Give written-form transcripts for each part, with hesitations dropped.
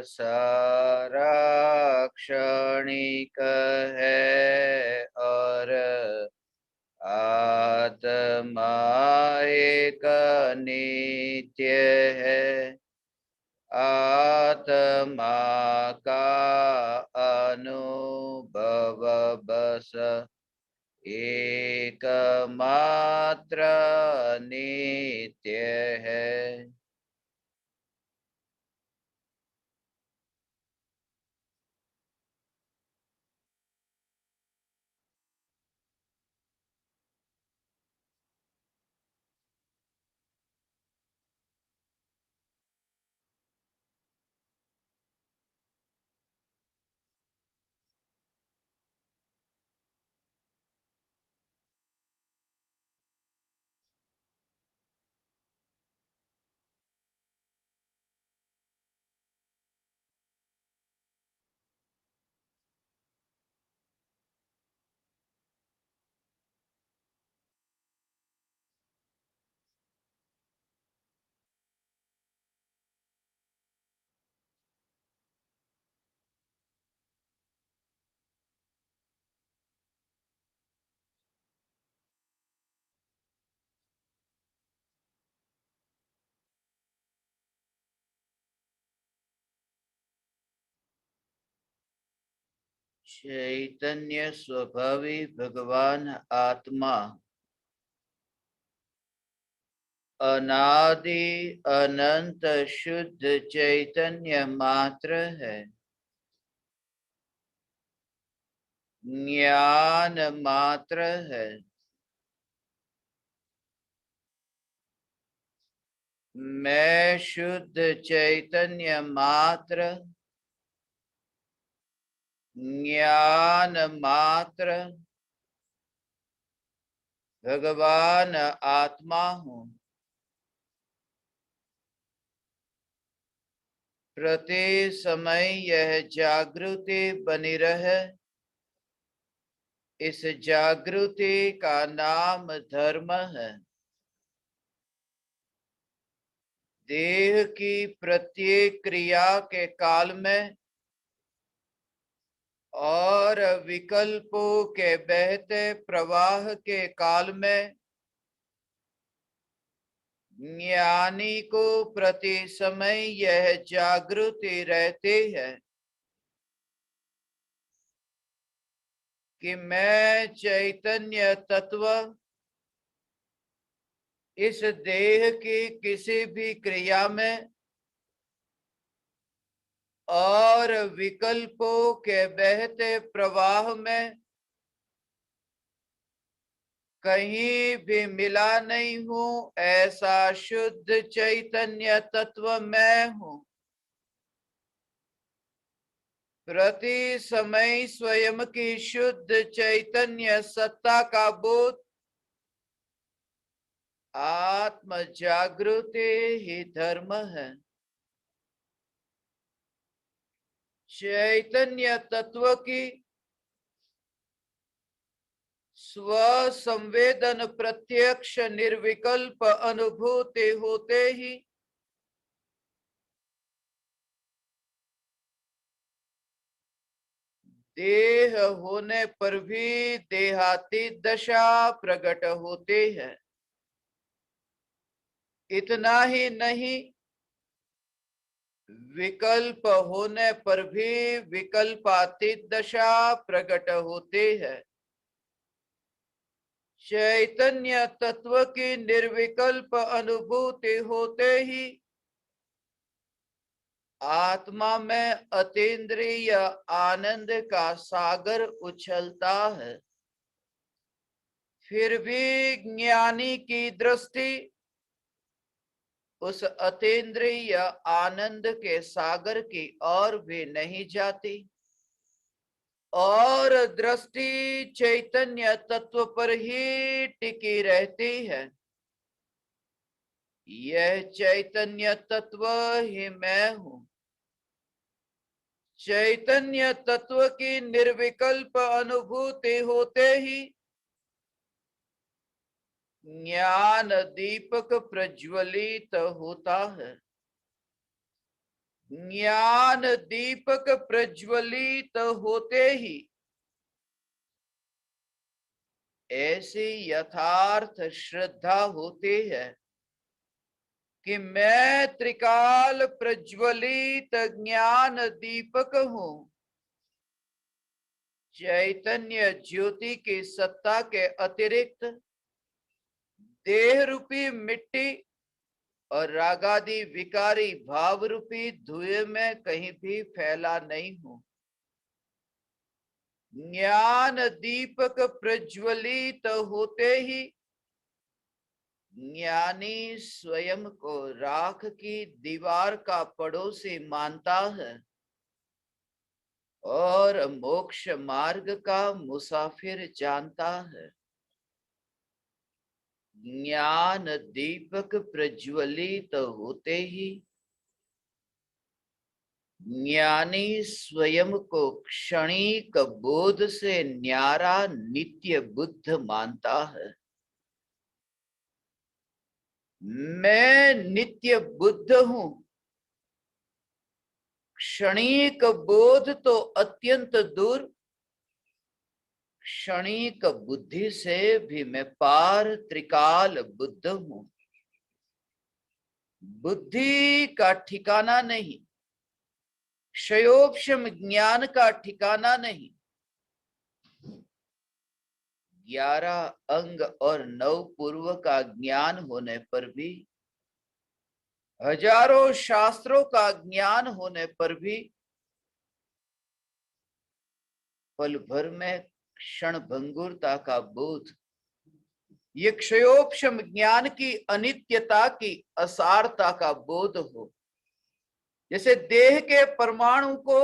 सारा क्षणिक है और आत्मा एक नित्य है। आत्मा का अनुभव बस एकमात्र नित्य है। चैतन्य स्वभावी भगवान आत्मा अनादि अनंत शुद्ध चैतन्य मात्र है। ज्ञान मात्र है। मैं शुद्ध चैतन्य मात्र, ज्ञान मात्र भगवान आत्मा हूँ। प्रति समय यह जागृति बनी रहे, इस जागृति का नाम धर्म है। देह की प्रत्येक क्रिया के काल में और विकल्पों के बहते प्रवाह के काल में ज्ञानी को प्रति समय यह जागृति रहती है कि मैं चैतन्य तत्व इस देह की किसी भी क्रिया में और विकल्पों के बहते प्रवाह में कहीं भी मिला नहीं हूं। ऐसा शुद्ध चैतन्य तत्व मैं हूं। प्रति समय स्वयं की शुद्ध चैतन्य सत्ता का बोध आत्म जागृति ही धर्म है। चैतन्य तत्व की स्व संवेदन प्रत्यक्ष निर्विकल्प अनुभूति होते ही देह होने पर भी देहातीत दशा प्रकट होती है। इतना ही नहीं, विकल्प होने पर भी विकल्पातीत दशा प्रकट होती है। चैतन्य तत्व की निर्विकल्प अनुभूति होते ही आत्मा में अतीन्द्रिय आनंद का सागर उछलता है। फिर भी ज्ञानी की दृष्टि उस अतीन्द्रिय आनंद के सागर की ओर भी नहीं जाती और दृष्टि चैतन्य तत्व पर ही टिकी रहती है। यह चैतन्य तत्व ही मैं हूं। चैतन्य तत्व की निर्विकल्प अनुभूति होते ही ज्ञान दीपक प्रज्वलित होता है। ज्ञान दीपक प्रज्वलित होते ही ऐसी यथार्थ श्रद्धा होती है कि मैं त्रिकाल प्रज्वलित ज्ञान दीपक हूं। चैतन्य ज्योति की सत्ता के अतिरिक्त देह रूपी मिट्टी और रागादि विकारी भाव रूपी धुएं में कहीं भी फैला नहीं हूं। ज्ञान दीपक प्रज्वलित होते ही ज्ञानी स्वयं को राख की दीवार का पड़ोसी मानता है और मोक्ष मार्ग का मुसाफिर जानता है। ज्ञान दीपक प्रज्वलित होते ही ज्ञानी स्वयं को क्षणिक बोध से न्यारा नित्य बुद्ध मानता है। मैं नित्य बुद्ध हूं। क्षणिक बोध तो अत्यंत दूर, क्षणिक बुद्धि से भी मैं पार त्रिकाल बुद्ध हूं। बुद्धि का ठिकाना नहीं, क्षयोपशम ज्ञान का ठिकाना नहीं। 11 अंग और 9 पूर्व का ज्ञान होने पर भी, हजारों शास्त्रों का ज्ञान होने पर भी पल भर में क्षण भंगुरता का बोध, ये क्षयोपशम ज्ञान की अनित्यता की असारता का बोध हो। जैसे देह के परमाणु को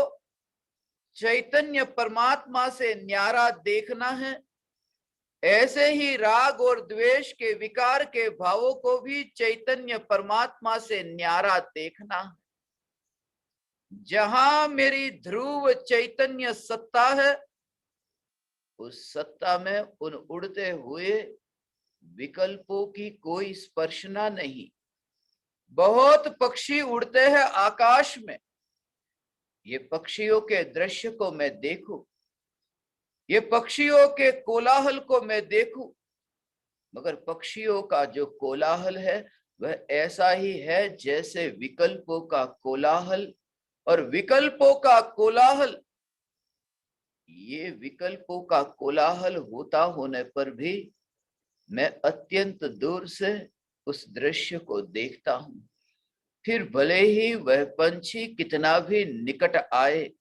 चैतन्य परमात्मा से न्यारा देखना है, ऐसे ही राग और द्वेष के विकार के भावों को भी चैतन्य परमात्मा से न्यारा देखना है। जहां मेरी ध्रुव चैतन्य सत्ता है, उस सत्ता में उन उड़ते हुए विकल्पों की कोई स्पर्शना नहीं। बहुत पक्षी उड़ते हैं आकाश में, ये पक्षियों के दृश्य को मैं देखूं, ये पक्षियों के कोलाहल को मैं देखूं, मगर पक्षियों का जो कोलाहल है वह ऐसा ही है जैसे विकल्पों का कोलाहल। और विकल्पों का कोलाहल, ये विकल्पों का कोलाहल होता होने पर भी मैं अत्यंत दूर से उस दृश्य को देखता हूं। फिर भले ही वह पंछी कितना भी निकट आए,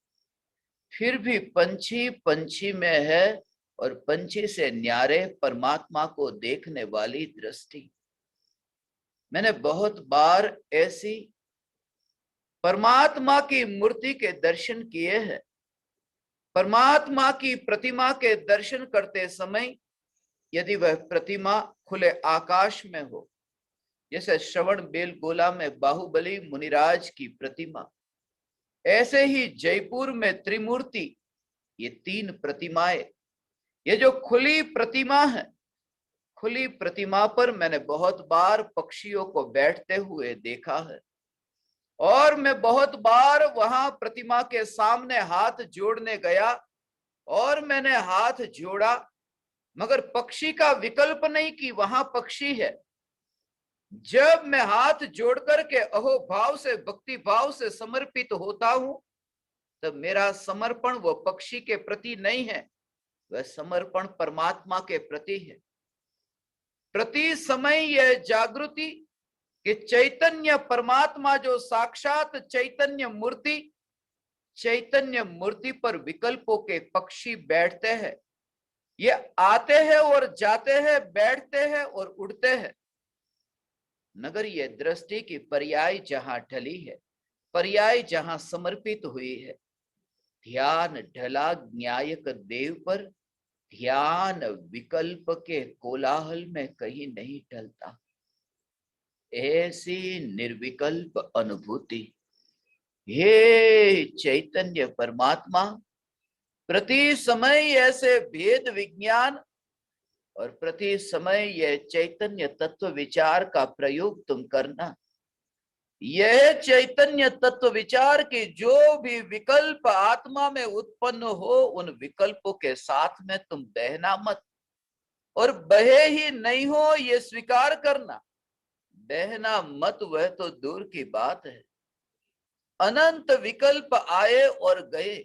फिर भी पंछी पंछी में है और पंछी से न्यारे परमात्मा को देखने वाली दृष्टि। मैंने बहुत बार ऐसी परमात्मा की मूर्ति के दर्शन किए हैं। परमात्मा की प्रतिमा के दर्शन करते समय यदि वह प्रतिमा खुले आकाश में हो, जैसे श्रवण बेलगोला में बाहुबली मुनिराज की प्रतिमा, ऐसे ही जयपुर में त्रिमूर्ति, ये 3 प्रतिमाएं, ये जो खुली प्रतिमा है, खुली प्रतिमा पर मैंने बहुत बार पक्षियों को बैठते हुए देखा है और मैं बहुत बार वहां प्रतिमा के सामने हाथ जोड़ने गया और मैंने हाथ जोड़ा, मगर पक्षी का विकल्प नहीं कि वहां पक्षी है। जब मैं हाथ जोड़ करके अहो भाव से, भक्ति भाव से समर्पित होता हूं, तब मेरा समर्पण वो पक्षी के प्रति नहीं है, वह समर्पण परमात्मा के प्रति है। प्रति समय यह जागृति कि चैतन्य परमात्मा जो साक्षात चैतन्य मूर्ति पर विकल्पों के पक्षी बैठते हैं, ये आते हैं और जाते हैं, बैठते हैं और उड़ते हैं, मगर ये दृष्टि की पर्याय जहां ढली है, पर्याय जहां समर्पित हुई है, ध्यान ढला न्यायक देव पर, ध्यान विकल्प के कोलाहल में कहीं नहीं ढलता। ऐसी निर्विकल्प अनुभूति, हे चैतन्य परमात्मा, प्रति समय ऐसे भेद विज्ञान और प्रति समय यह चैतन्य तत्व विचार का प्रयोग तुम करना, यह चैतन्य तत्व विचार के जो भी विकल्प आत्मा में उत्पन्न हो, उन विकल्पों के साथ में तुम बहना मत, और बहे ही नहीं हो ये स्वीकार करना। बहना मत वह तो दूर की बात है। अनंत विकल्प आए और गए,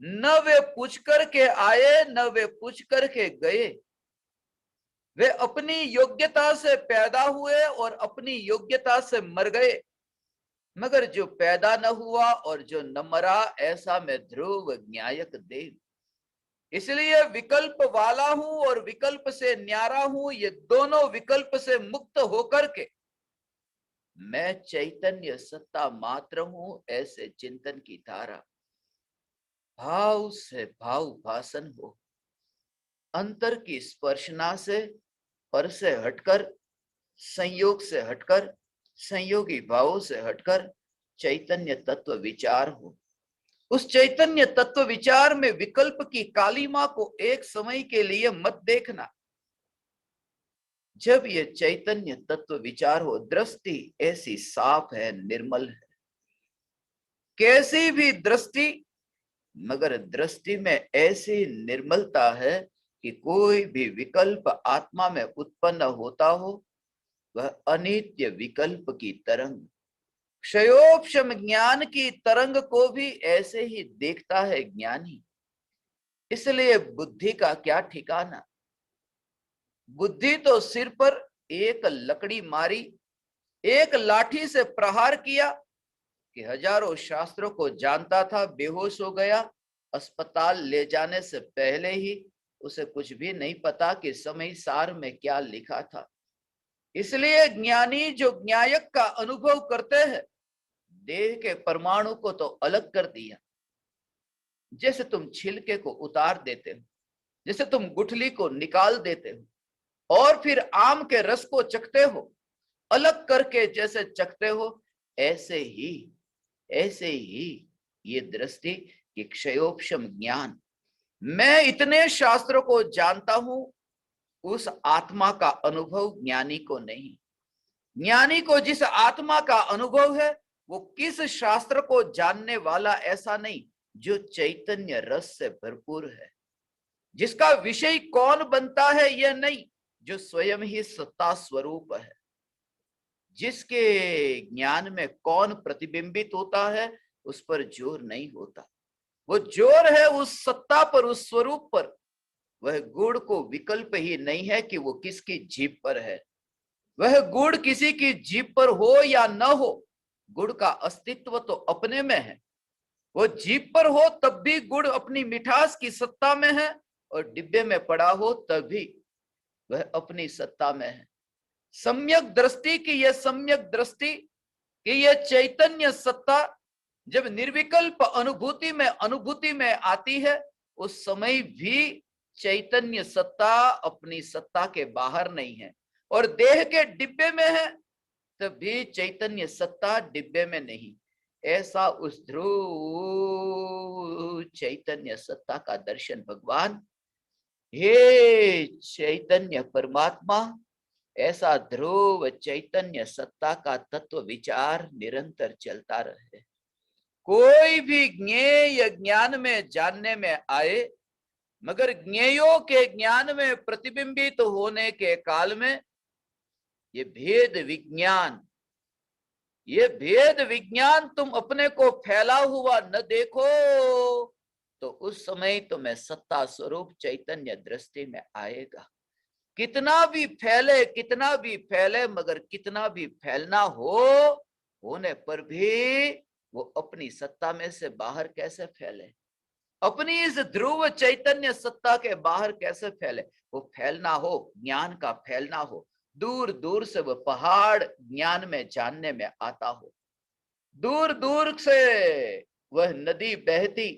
न वे पूछ करके आए न वे पूछ करके गए। वे अपनी योग्यता से पैदा हुए और अपनी योग्यता से मर गए, मगर जो पैदा न हुआ और जो न मरा, ऐसा मैं ध्रुव न्यायक देव। इसलिए विकल्प वाला हूं और विकल्प से न्यारा हूं, ये दोनों विकल्प से मुक्त होकर के मैं चैतन्य सत्ता मात्र हूं, ऐसे चिंतन की धारा भाव से भाव भाषण हो। अंतर की स्पर्शना से, पर से हटकर, संयोग से हटकर, संयोगी भावों से हटकर चैतन्य तत्व विचार हो। उस चैतन्य तत्व विचार में विकल्प की कालीमा को एक समय के लिए मत देखना। जब ये चैतन्य तत्व विचार हो, दृष्टि ऐसी साफ है, निर्मल है। कैसी भी दृष्टि, मगर दृष्टि में ऐसी निर्मलता है कि कोई भी विकल्प आत्मा में उत्पन्न होता हो, वह अनित्य विकल्प की तरंग, क्षयोपशम ज्ञान की तरंग को भी ऐसे ही देखता है ज्ञानी। इसलिए बुद्धि का क्या ठिकाना। बुद्धि तो सिर पर एक लकड़ी मारी, एक लाठी से प्रहार किया कि हजारों शास्त्रों को जानता था, बेहोश हो गया। अस्पताल ले जाने से पहले ही उसे कुछ भी नहीं पता कि समय सार में क्या लिखा था। इसलिए ज्ञानी जो न्यायक का अनुभव करते हैं, देह के परमाणु को तो अलग कर दिया। जैसे तुम छिलके को उतार देते हो, जैसे तुम गुठली को निकाल देते हो और फिर आम के रस को चखते हो, अलग करके जैसे चखते हो, ऐसे ही ये दृष्टि कि क्षयोपशम ज्ञान, मैं इतने शास्त्रों को जानता हूं, उस आत्मा का अनुभव ज्ञानी को नहीं। ज्ञानी को जिस आत्मा का अनुभव है, वो किस शास्त्र को जानने वाला ऐसा नहीं, जो चैतन्य रस से भरपूर है, जिसका विषय कौन बनता है यह नहीं, जो स्वयं ही सत्ता स्वरूप है। जिसके ज्ञान में कौन प्रतिबिंबित होता है, उस पर जोर नहीं होता। वो जोर है उस सत्ता पर, उस स्वरूप पर। वह गुण को विकल्प ही नहीं है कि वो किसकी जीभ पर है। वह गुण किसी की जीभ पर हो या न हो, गुड़ का अस्तित्व तो अपने में है। वो जीभ पर हो तब भी गुड़ अपनी मिठास की सत्ता में है, और डिब्बे में पड़ा हो तब भी वह अपनी सत्ता में है। सम्यक दृष्टि की यह सम्यक दृष्टि कि यह चैतन्य सत्ता जब निर्विकल्प अनुभूति में आती है, उस समय भी चैतन्य सत्ता अपनी सत्ता के बाहर नहीं है, और देह के डिब्बे में है तब भी चैतन्य सत्ता डिब्बे में नहीं। ऐसा उस ध्रुव चैतन्य सत्ता का दर्शन भगवान, हे चैतन्य परमात्मा, ऐसा ध्रुव चैतन्य सत्ता का तत्व विचार निरंतर चलता रहे। कोई भी ज्ञेय ज्ञान में जानने में आए, मगर ज्ञेयों के ज्ञान में प्रतिबिंबित होने के काल में ये भेद विज्ञान तुम अपने को फैला हुआ न देखो, तो उस समय तुम्हें सत्ता स्वरूप चैतन्य दृष्टि में आएगा। कितना भी फैले, मगर कितना भी फैलना होने पर भी वो अपनी सत्ता में से बाहर कैसे फैले, अपनी इस ध्रुव चैतन्य सत्ता के बाहर कैसे फैले। वो फैलना हो, ज्ञान का फैलना हो, दूर दूर से वह पहाड़ ज्ञान में जानने में आता हो, दूर दूर से वह नदी बहती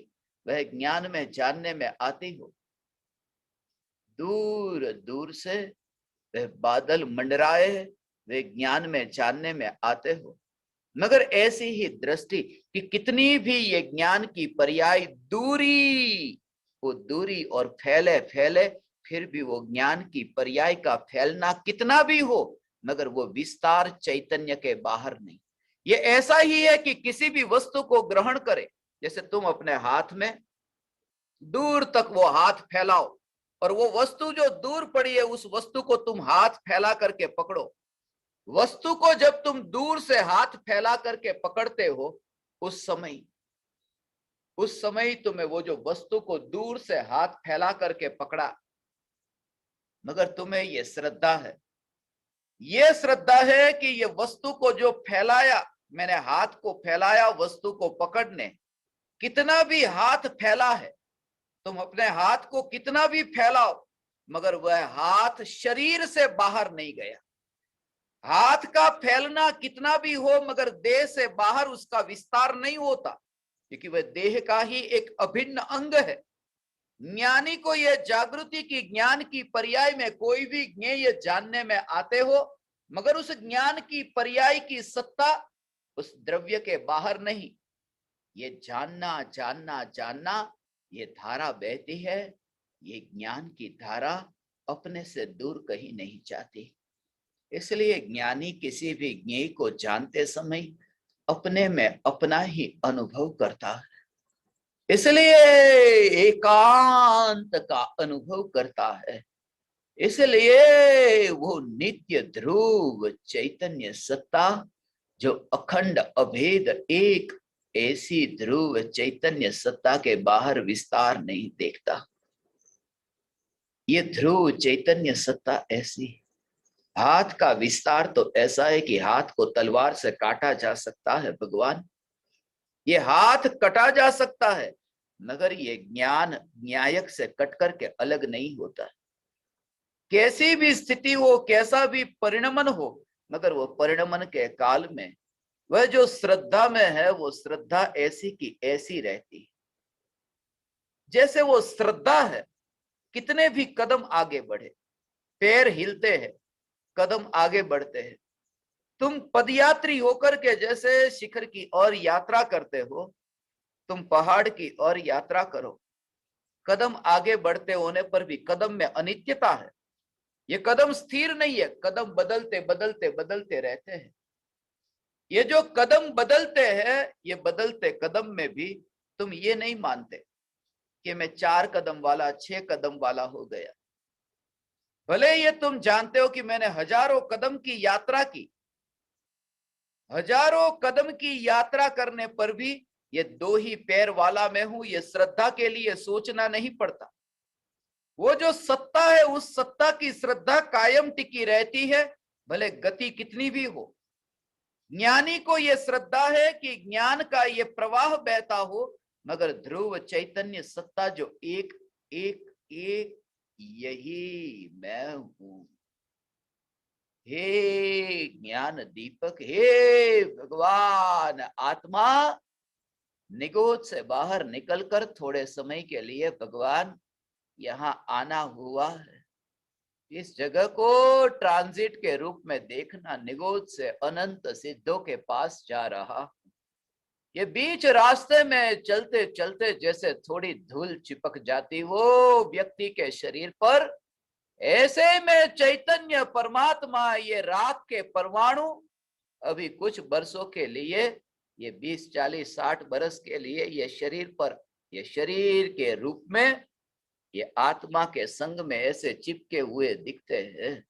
वह ज्ञान में जानने में आती हो, दूर दूर से वह बादल मंडराए वे ज्ञान में जानने में आते हो। मगर ऐसी ही दृष्टि कि कितनी भी ये ज्ञान की पर्याय दूरी, वो दूरी और फैले फिर भी वो ज्ञान की पर्याय का फैलना कितना भी हो, मगर वो विस्तार चैतन्य के बाहर नहीं। ये ऐसा ही है कि किसी भी वस्तु को ग्रहण करे, जैसे तुम अपने हाथ में दूर तक वो हाथ फैलाओ और वो वस्तु जो दूर पड़ी है उस वस्तु को तुम हाथ फैला करके पकड़ो। वस्तु को जब तुम दूर से हाथ फैला करके पकड़ते हो, उस समय तुम्हें वो जो वस्तु को दूर से हाथ फैला करके पकड़ा, मगर तुम्हें ये श्रद्धा है कि ये वस्तु को जो फैलाया, मैंने हाथ को फैलाया वस्तु को पकड़ने, कितना भी हाथ फैला है, तुम अपने हाथ को कितना भी फैलाओ, मगर वह हाथ शरीर से बाहर नहीं गया। हाथ का फैलना कितना भी हो, मगर देह से बाहर उसका विस्तार नहीं होता, क्योंकि वह देह का ही एक अभिन्न अंग है। ज्ञानी को यह जागृति की ज्ञान की पर्याय में कोई भी ज्ञेय जानने में आते हो, मगर उस ज्ञान की पर्याय की सत्ता उस द्रव्य के बाहर नहीं। ये जानना जानना जानना, ये धारा बहती है, ये ज्ञान की धारा अपने से दूर कहीं नहीं जाती। इसलिए ज्ञानी किसी भी ज्ञेय को जानते समय अपने में अपना ही अनुभव करता है, इसलिए एकांत का अनुभव करता है। इसलिए वो नित्य ध्रुव चैतन्य सत्ता जो अखंड अभेद एक, ऐसी ध्रुव चैतन्य सत्ता के बाहर विस्तार नहीं देखता। ये ध्रुव चैतन्य सत्ता ऐसी, हाथ का विस्तार तो ऐसा है कि हाथ को तलवार से काटा जा सकता है भगवान, ये हाथ कटा जा सकता है, मगर ये ज्ञान न्यायक से कट करके अलग नहीं होता। कैसी भी स्थिति हो, कैसा भी परिणमन हो, मगर वो परिणमन के काल में वह जो श्रद्धा में है, वो श्रद्धा ऐसी की ऐसी रहती है। जैसे वो श्रद्धा है, कितने भी कदम आगे बढ़े, पैर हिलते हैं, कदम आगे बढ़ते हैं। तुम पदयात्री होकर के जैसे शिखर की ओर यात्रा करते हो, तुम पहाड़ की ओर यात्रा करो, कदम आगे बढ़ते होने पर भी कदम में अनित्यता है। ये कदम स्थिर नहीं है, कदम बदलते बदलते बदलते रहते हैं। ये जो कदम बदलते हैं, ये बदलते कदम में भी तुम ये नहीं मानते कि मैं 4 कदम वाला 6 कदम वाला हो गया। भले ये तुम जानते हो कि मैंने हजारों कदम की यात्रा की, हजारों कदम की यात्रा करने पर भी ये 2 ही पैर वाला मैं हूं, ये श्रद्धा के लिए सोचना नहीं पड़ता। वो जो सत्ता है, उस सत्ता की श्रद्धा कायम टिकी रहती है, भले गति कितनी भी हो। ज्ञानी को यह श्रद्धा है कि ज्ञान का ये प्रवाह बहता हो, मगर ध्रुव चैतन्य सत्ता जो एक एक एक, यही मैं हूं। हे ज्ञान दीपक, हे भगवान आत्मा, निगोद से बाहर निकलकर थोड़े समय के लिए भगवान यहां आना हुआ है। इस जगह को ट्रांजिट के रूप में देखना, निगोद से अनंत सिद्धों के पास जा रहा। ये बीच रास्ते में चलते चलते जैसे थोड़ी धूल चिपक जाती हो व्यक्ति के शरीर पर, ऐसे में चैतन्य परमात्मा ये राख के परमाणु अभी कुछ बरसों के लिए, ये 20 40 60 बरस के लिए ये शरीर पर, ये शरीर के रूप में, ये आत्मा के संग में ऐसे चिपके हुए दिखते हैं,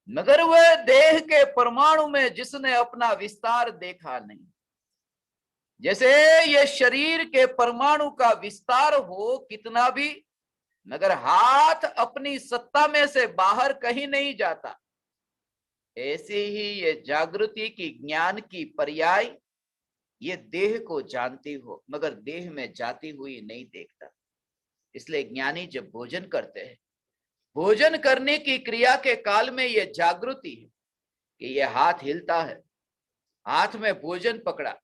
मगर वह देह के परमाणु में जिसने अपना विस्तार देखा नहीं। जैसे ये शरीर के परमाणु का विस्तार हो कितना भी, मगर हाथ अपनी सत्ता में से बाहर कहीं नहीं जाता, ऐसे ही ये जागृति की ज्ञान की पर्याय ये देह को जानती हो, मगर देह में जाती हुई नहीं देखता। इसलिए ज्ञानी जब भोजन करते हैं, भोजन करने की क्रिया के काल में ये जागृति है कि ये हाथ हिलता है, हाथ में भोजन पकड़ा,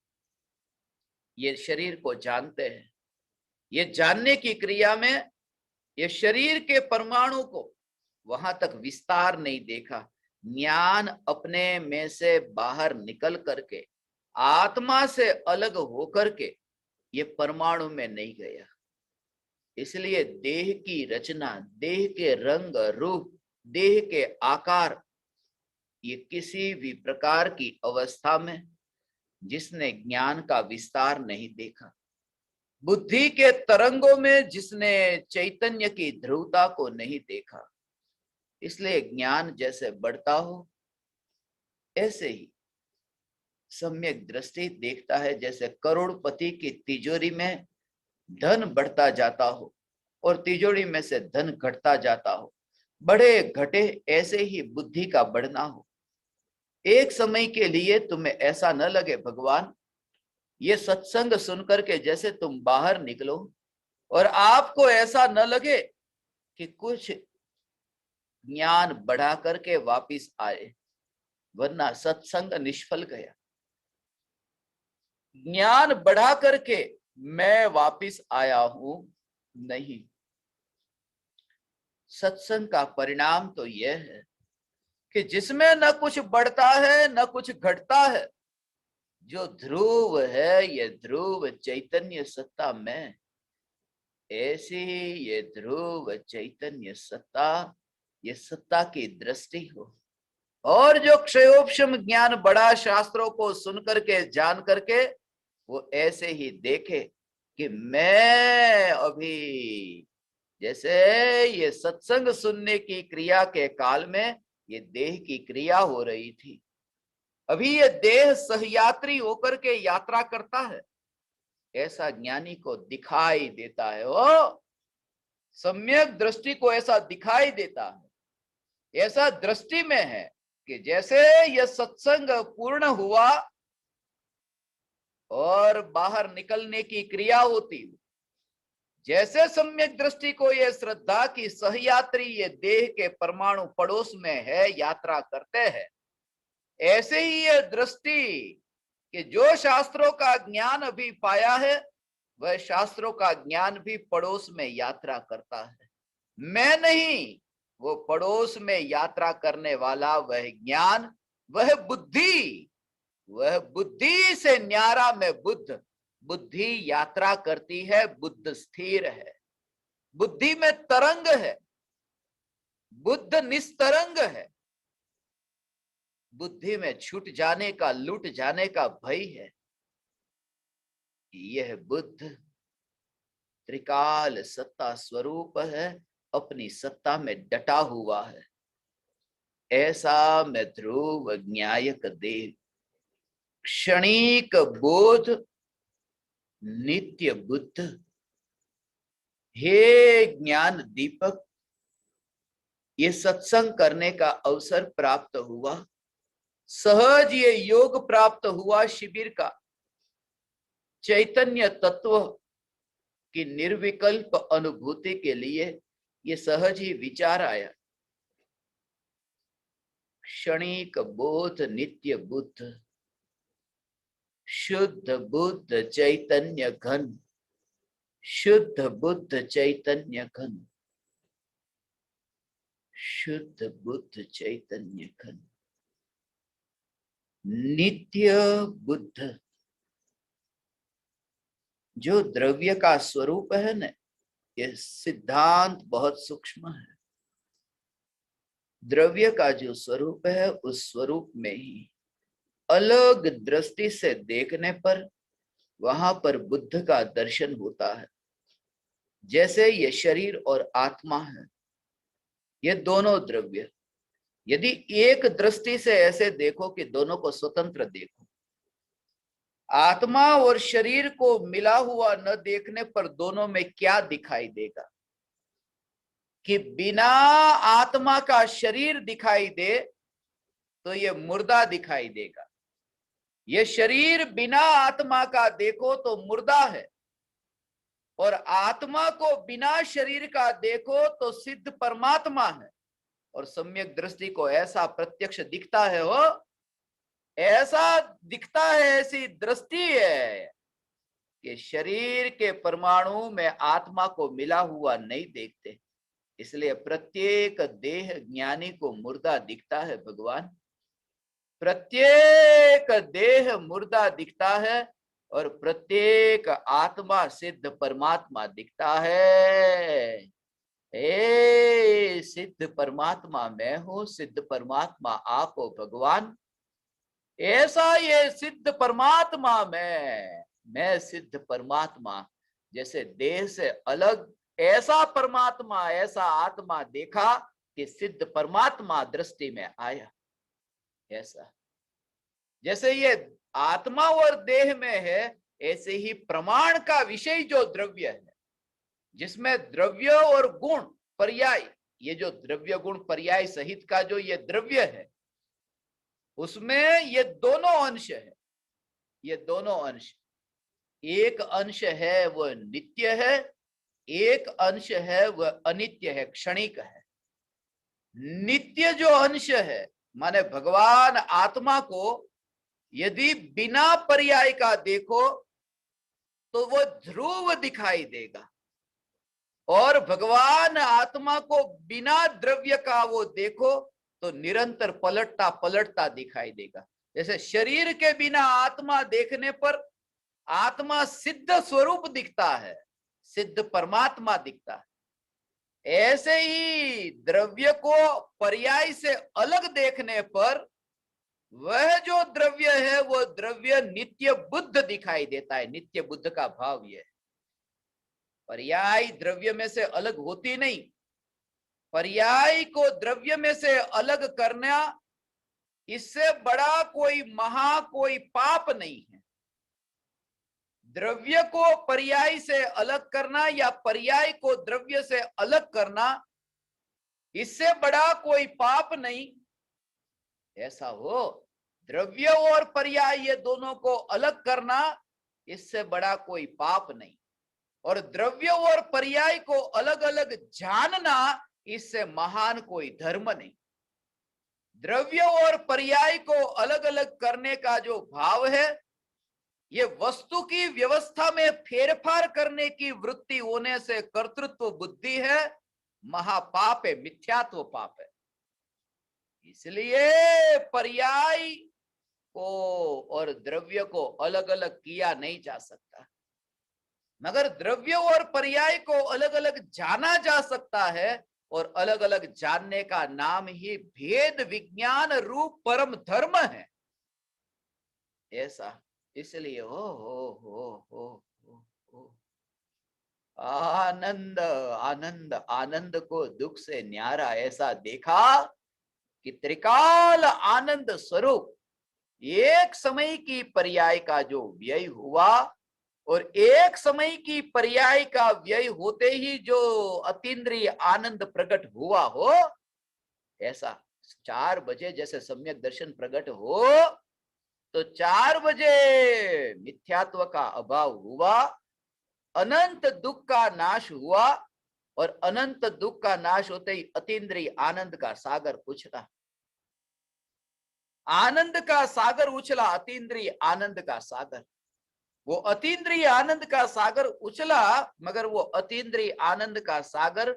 ये शरीर को जानते हैं। ये जानने की क्रिया में ये शरीर के परमाणु को वहां तक विस्तार नहीं देखा। ज्ञान अपने में से बाहर निकल करके, आत्मा से अलग होकर के ये परमाणु में नहीं गया। इसलिए देह की रचना, देह के रंग रूप, देह के आकार, ये किसी भी प्रकार की अवस्था में जिसने ज्ञान का विस्तार नहीं देखा, बुद्धि के तरंगों में जिसने चैतन्य की ध्रुवता को नहीं देखा। इसलिए ज्ञान जैसे बढ़ता हो ऐसे ही सम्यक दृष्टि देखता है। जैसे करोड़पति की तिजोरी में धन बढ़ता जाता हो और तिजोरी में से धन घटता जाता हो, बढ़े घटे ऐसे ही बुद्धि का बढ़ना हो। एक समय के लिए तुम्हें ऐसा न लगे भगवान ये सत्संग सुनकर के जैसे तुम बाहर निकलो और आपको ऐसा न लगे कि कुछ ज्ञान बढ़ा करके वापिस आए, वरना सत्संग निष्फल गया। ज्ञान बढ़ा करके मैं वापिस आया हूं, नहीं। सत्संग का परिणाम तो यह है कि जिसमें न कुछ बढ़ता है न कुछ घटता है, जो ध्रुव है ये ध्रुव चैतन्य सत्ता में, ऐसी ये ध्रुव चैतन्य सत्ता, ये सत्ता की दृष्टि हो। और जो क्षयोपशम ज्ञान बड़ा शास्त्रों को सुन करके जान करके वो ऐसे ही देखे कि मैं अभी, जैसे ये सत्संग सुनने की क्रिया के काल में ये देह की क्रिया हो रही थी, अभी ये देह सहयात्री होकर के यात्रा करता है, ऐसा ज्ञानी को दिखाई देता है। ओ सम्यक दृष्टि को ऐसा दिखाई देता है, ऐसा दृष्टि में है कि जैसे यह सत्संग पूर्ण हुआ और बाहर निकलने की क्रिया होती, जैसे सम्यक दृष्टि को ये श्रद्धा की सहयात्री ये देह के परमाणु पड़ोस में है, यात्रा करते हैं, ऐसे ही ये दृष्टि कि जो शास्त्रों का ज्ञान अभी पाया है वह शास्त्रों का ज्ञान भी पड़ोस में यात्रा करता है। मैं नहीं, वो पड़ोस में यात्रा करने वाला वह ज्ञान, वह बुद्धि, वह बुद्धि से न्यारा में बुद्ध, बुद्धि यात्रा करती है, बुद्ध स्थिर है, बुद्धि में तरंग है, बुद्ध निस्तरंग है, बुद्धि में छूट जाने का, लूट जाने का भय है। यह बुद्ध त्रिकाल सत्ता स्वरूप है, अपनी सत्ता में डटा हुआ है। ऐसा मैं ध्रुव ज्ञायक देव, क्षणिक बोध, नित्य बुद्ध। हे ज्ञान दीपक, ये सत्संग करने का अवसर प्राप्त हुआ, सहज ये योग प्राप्त हुआ शिविर का, चैतन्य तत्व की निर्विकल्प अनुभूति के लिए ये सहज ही विचार आया। क्षणिक बोध नित्य बुद्ध, शुद्ध बुद्ध चैतन्य घन, शुद्ध बुद्ध चैतन्य घन, शुद्ध बुद्ध चैतन्य घन, नित्य बुद्ध। जो द्रव्य का स्वरूप है ना, यह सिद्धांत बहुत सूक्ष्म है। द्रव्य का जो स्वरूप है उस स्वरूप में ही अलग दृष्टि से देखने पर वहां पर बुद्ध का दर्शन होता है। जैसे ये शरीर और आत्मा है, ये दोनों द्रव्य, यदि एक दृष्टि से ऐसे देखो कि दोनों को स्वतंत्र देखो, आत्मा और शरीर को मिला हुआ न देखने पर दोनों में क्या दिखाई देगा कि बिना आत्मा का शरीर दिखाई दे तो ये मुर्दा दिखाई देगा, ये शरीर बिना आत्मा का देखो तो मुर्दा है, और आत्मा को बिना शरीर का देखो तो सिद्ध परमात्मा है। और सम्यक दृष्टि को ऐसा प्रत्यक्ष दिखता है, हो ऐसा दिखता है, ऐसी दृष्टि है कि शरीर के परमाणु में आत्मा को मिला हुआ नहीं देखते, इसलिए प्रत्येक देह ज्ञानी को मुर्दा दिखता है भगवान, प्रत्येक देह मुर्दा दिखता है और प्रत्येक आत्मा सिद्ध परमात्मा दिखता है। सिद्ध परमात्मा मैं हूं, सिद्ध परमात्मा आप हो भगवान। ऐसा ये सिद्ध परमात्मा मैं सिद्ध परमात्मा, जैसे देह से अलग ऐसा परमात्मा, ऐसा आत्मा देखा कि सिद्ध परमात्मा दृष्टि में आया। ऐसा जैसे ये आत्मा और देह में है, ऐसे ही प्रमाण का विषय जो द्रव्य है, जिसमें द्रव्य और गुण पर्याय, ये जो द्रव्य गुण पर्याय सहित का जो ये द्रव्य है, उसमें ये दोनों अंश है। ये दोनों अंश, एक अंश है वह नित्य है, एक अंश है वह अनित्य है, क्षणिक है। नित्य जो अंश है, माने भगवान आत्मा को यदि बिना पर्याय का देखो तो वो ध्रुव दिखाई देगा, और भगवान आत्मा को बिना द्रव्य का वो देखो तो निरंतर पलटता पलटता दिखाई देगा। जैसे शरीर के बिना आत्मा देखने पर आत्मा सिद्ध स्वरूप दिखता है, सिद्ध परमात्मा दिखता है, ऐसे ही द्रव्य को पर्याय से अलग देखने पर वह जो द्रव्य है वो द्रव्य नित्य बुद्ध दिखाई देता है। नित्य बुद्ध का भाव यह है, पर्याय द्रव्य में से अलग होती नहीं। पर्याय को द्रव्य में से अलग करना, इससे बड़ा कोई कोई पाप नहीं है। द्रव्य को पर्याय से अलग करना या पर्याय को द्रव्य से अलग करना, इससे बड़ा कोई पाप नहीं। ऐसा हो द्रव्य और पर्याय ये दोनों को अलग करना, इससे बड़ा कोई पाप नहीं। और द्रव्य और पर्याय को अलग अलग जानना, इससे महान कोई धर्म नहीं। द्रव्य और पर्याय को अलग अलग करने का जो भाव है, ये वस्तु की व्यवस्था में फेरफार करने की वृत्ति होने से कर्तृत्व बुद्धि है, महापाप है, मिथ्यात्व पाप है। इसलिए पर्याय को और द्रव्य को अलग अलग किया नहीं जा सकता, मगर द्रव्य और पर्याय को अलग अलग जाना जा सकता है। और अलग अलग जानने का नाम ही भेद विज्ञान रूप परम धर्म है। ऐसा इसलिए हो आनंद आनंद आनंद को दुख से न्यारा ऐसा देखा कि त्रिकाल आनंद स्वरूप एक समय की पर्याय का जो व्यय हुआ, और एक समय की पर्याय का व्यय होते ही जो अतीन्द्रिय आनंद प्रकट हुआ हो, ऐसा 4 बजे जैसे सम्यक दर्शन प्रकट हो तो 4 बजे मिथ्यात्व का अभाव हुआ, अनंत दुख का नाश हुआ, और अनंत दुख का नाश होते ही अतीन्द्रिय आनंद का सागर उछला। आनंद का सागर उछला, अतीन्द्रिय आनंद का सागर। वो अतीन्द्रिय आनंद का सागर उछला, मगर वो अतीन्द्रिय आनंद का सागर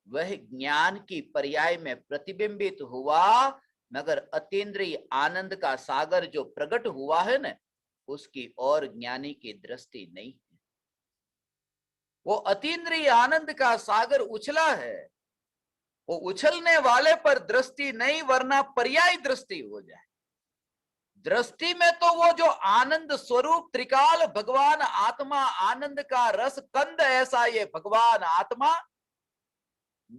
वह ज्ञान की पर्याय में प्रतिबिंबित हुआ, मगर अतीन्द्रिय आनंद का सागर जो प्रकट हुआ है ना, उसकी और ज्ञानी की दृष्टि नहीं है। वो अतीन्द्रिय आनंद का सागर उछला है, वो उछलने वाले पर दृष्टि नहीं, वरना पर्याय दृष्टि हो जाए। दृष्टि में तो वो जो आनंद स्वरूप त्रिकाल भगवान आत्मा, आनंद का रस कंद ऐसा ये भगवान आत्मा,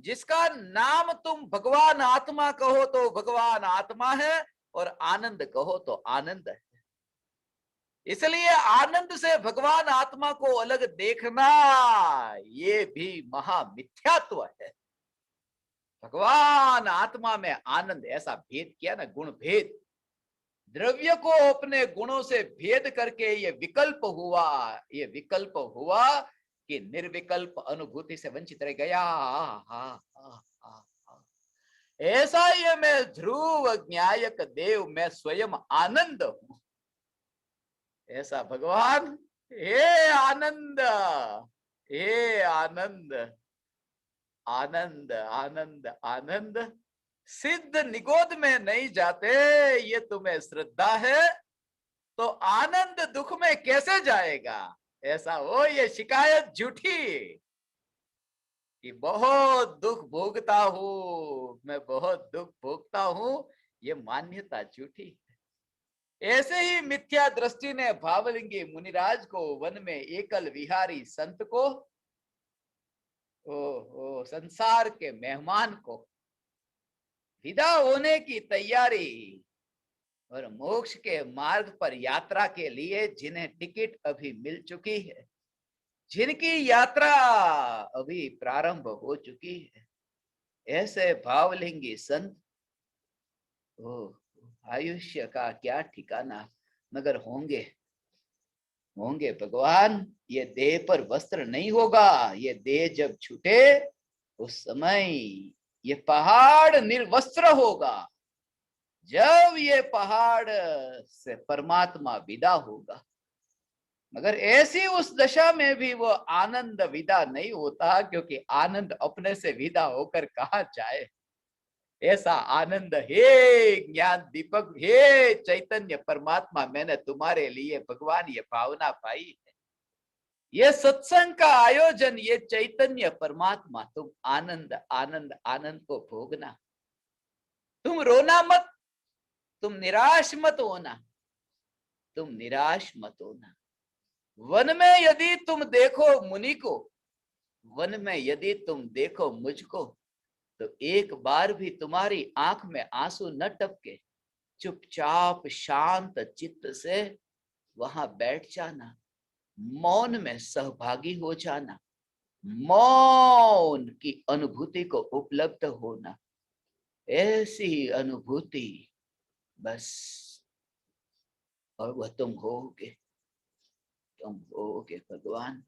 जिसका नाम तुम भगवान आत्मा कहो तो भगवान आत्मा है, और आनंद कहो तो आनंद है। इसलिए आनंद से भगवान आत्मा को अलग देखना, ये भी महामिथ्यात्व है। भगवान आत्मा में आनंद, ऐसा भेद किया ना, गुण भेद। द्रव्य को अपने गुणों से भेद करके ये विकल्प हुआ कि निर्विकल्प अनुभूति से वंचित रह गया। ऐसा ये मैं ध्रुव ज्ञायक देव, मैं स्वयं आनंद हूं। ऐसा भगवान, हे आनंद, हे आनंद, आनंद आनंद आनंद, सिद्ध निगोद में नहीं जाते, ये तुम्हें श्रद्धा है तो आनंद दुख में कैसे जाएगा। ऐसा हो, ये शिकायत झूठी कि बहुत दुख भोगता हूं, मैं बहुत दुख भोगता हूं, ये मान्यता झूठी। ऐसे ही मिथ्या दृष्टि ने भावलिंगी मुनिराज को, वन में एकल विहारी संत को, ओ संसार के मेहमान को विदा होने की तैयारी और मोक्ष के मार्ग पर यात्रा के लिए जिन्हें टिकट अभी मिल चुकी है, जिनकी यात्रा अभी प्रारंभ हो चुकी है, ऐसे भावलिंगी संत ओ आयुष्य का क्या ठिकाना, मगर होंगे होंगे भगवान। ये देह पर वस्त्र नहीं होगा, ये देह जब छूटे उस समय ये पहाड़ निर्वस्त्र होगा, जब ये पहाड़ से परमात्मा विदा होगा। मगर ऐसी उस दशा में भी वो आनंद विदा नहीं होता, क्योंकि आनंद अपने से विदा होकर कहाँ जाए। ऐसा आनंद, हे ज्ञान दीपक, हे चैतन्य परमात्मा, मैंने तुम्हारे लिए भगवान ये भावना पाई है, ये सत्संग का आयोजन, ये चैतन्य परमात्मा, तुम आनंद आनंद आनंद को भोगना, तुम रोना मत, तुम निराश मत होना, तुम निराश मत होना। वन में यदि तुम देखो मुनि को, वन में यदि तुम देखो मुझको, तो एक बार भी तुम्हारी आंख में आंसू न टपके, चुपचाप शांत चित्त से वहां बैठ जाना, मौन में सहभागी हो जाना, मौन की अनुभूति को उपलब्ध होना। ऐसी अनुभूति बस, और वह तुम होगे, तुम होगे भगवान,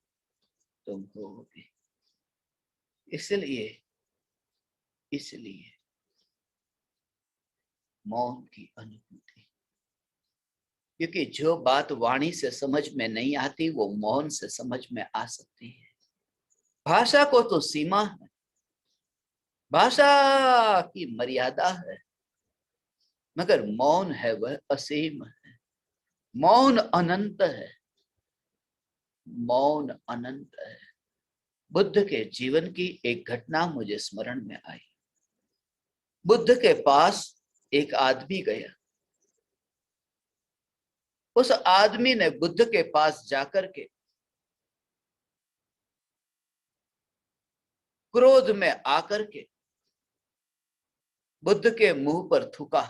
तुम होगे। इसलिए मौन की अनुभूति, क्योंकि जो बात वाणी से समझ में नहीं आती वो मौन से समझ में आ सकती है। भाषा को तो सीमा है, भाषा की मर्यादा है, मगर मौन है वह असीम है, मौन अनंत है, मौन अनंत है। बुद्ध के जीवन की एक घटना मुझे स्मरण में आई। बुद्ध के पास एक आदमी गया, उस आदमी ने बुद्ध के पास जाकर के क्रोध में आकर के बुद्ध के मुंह पर थूका।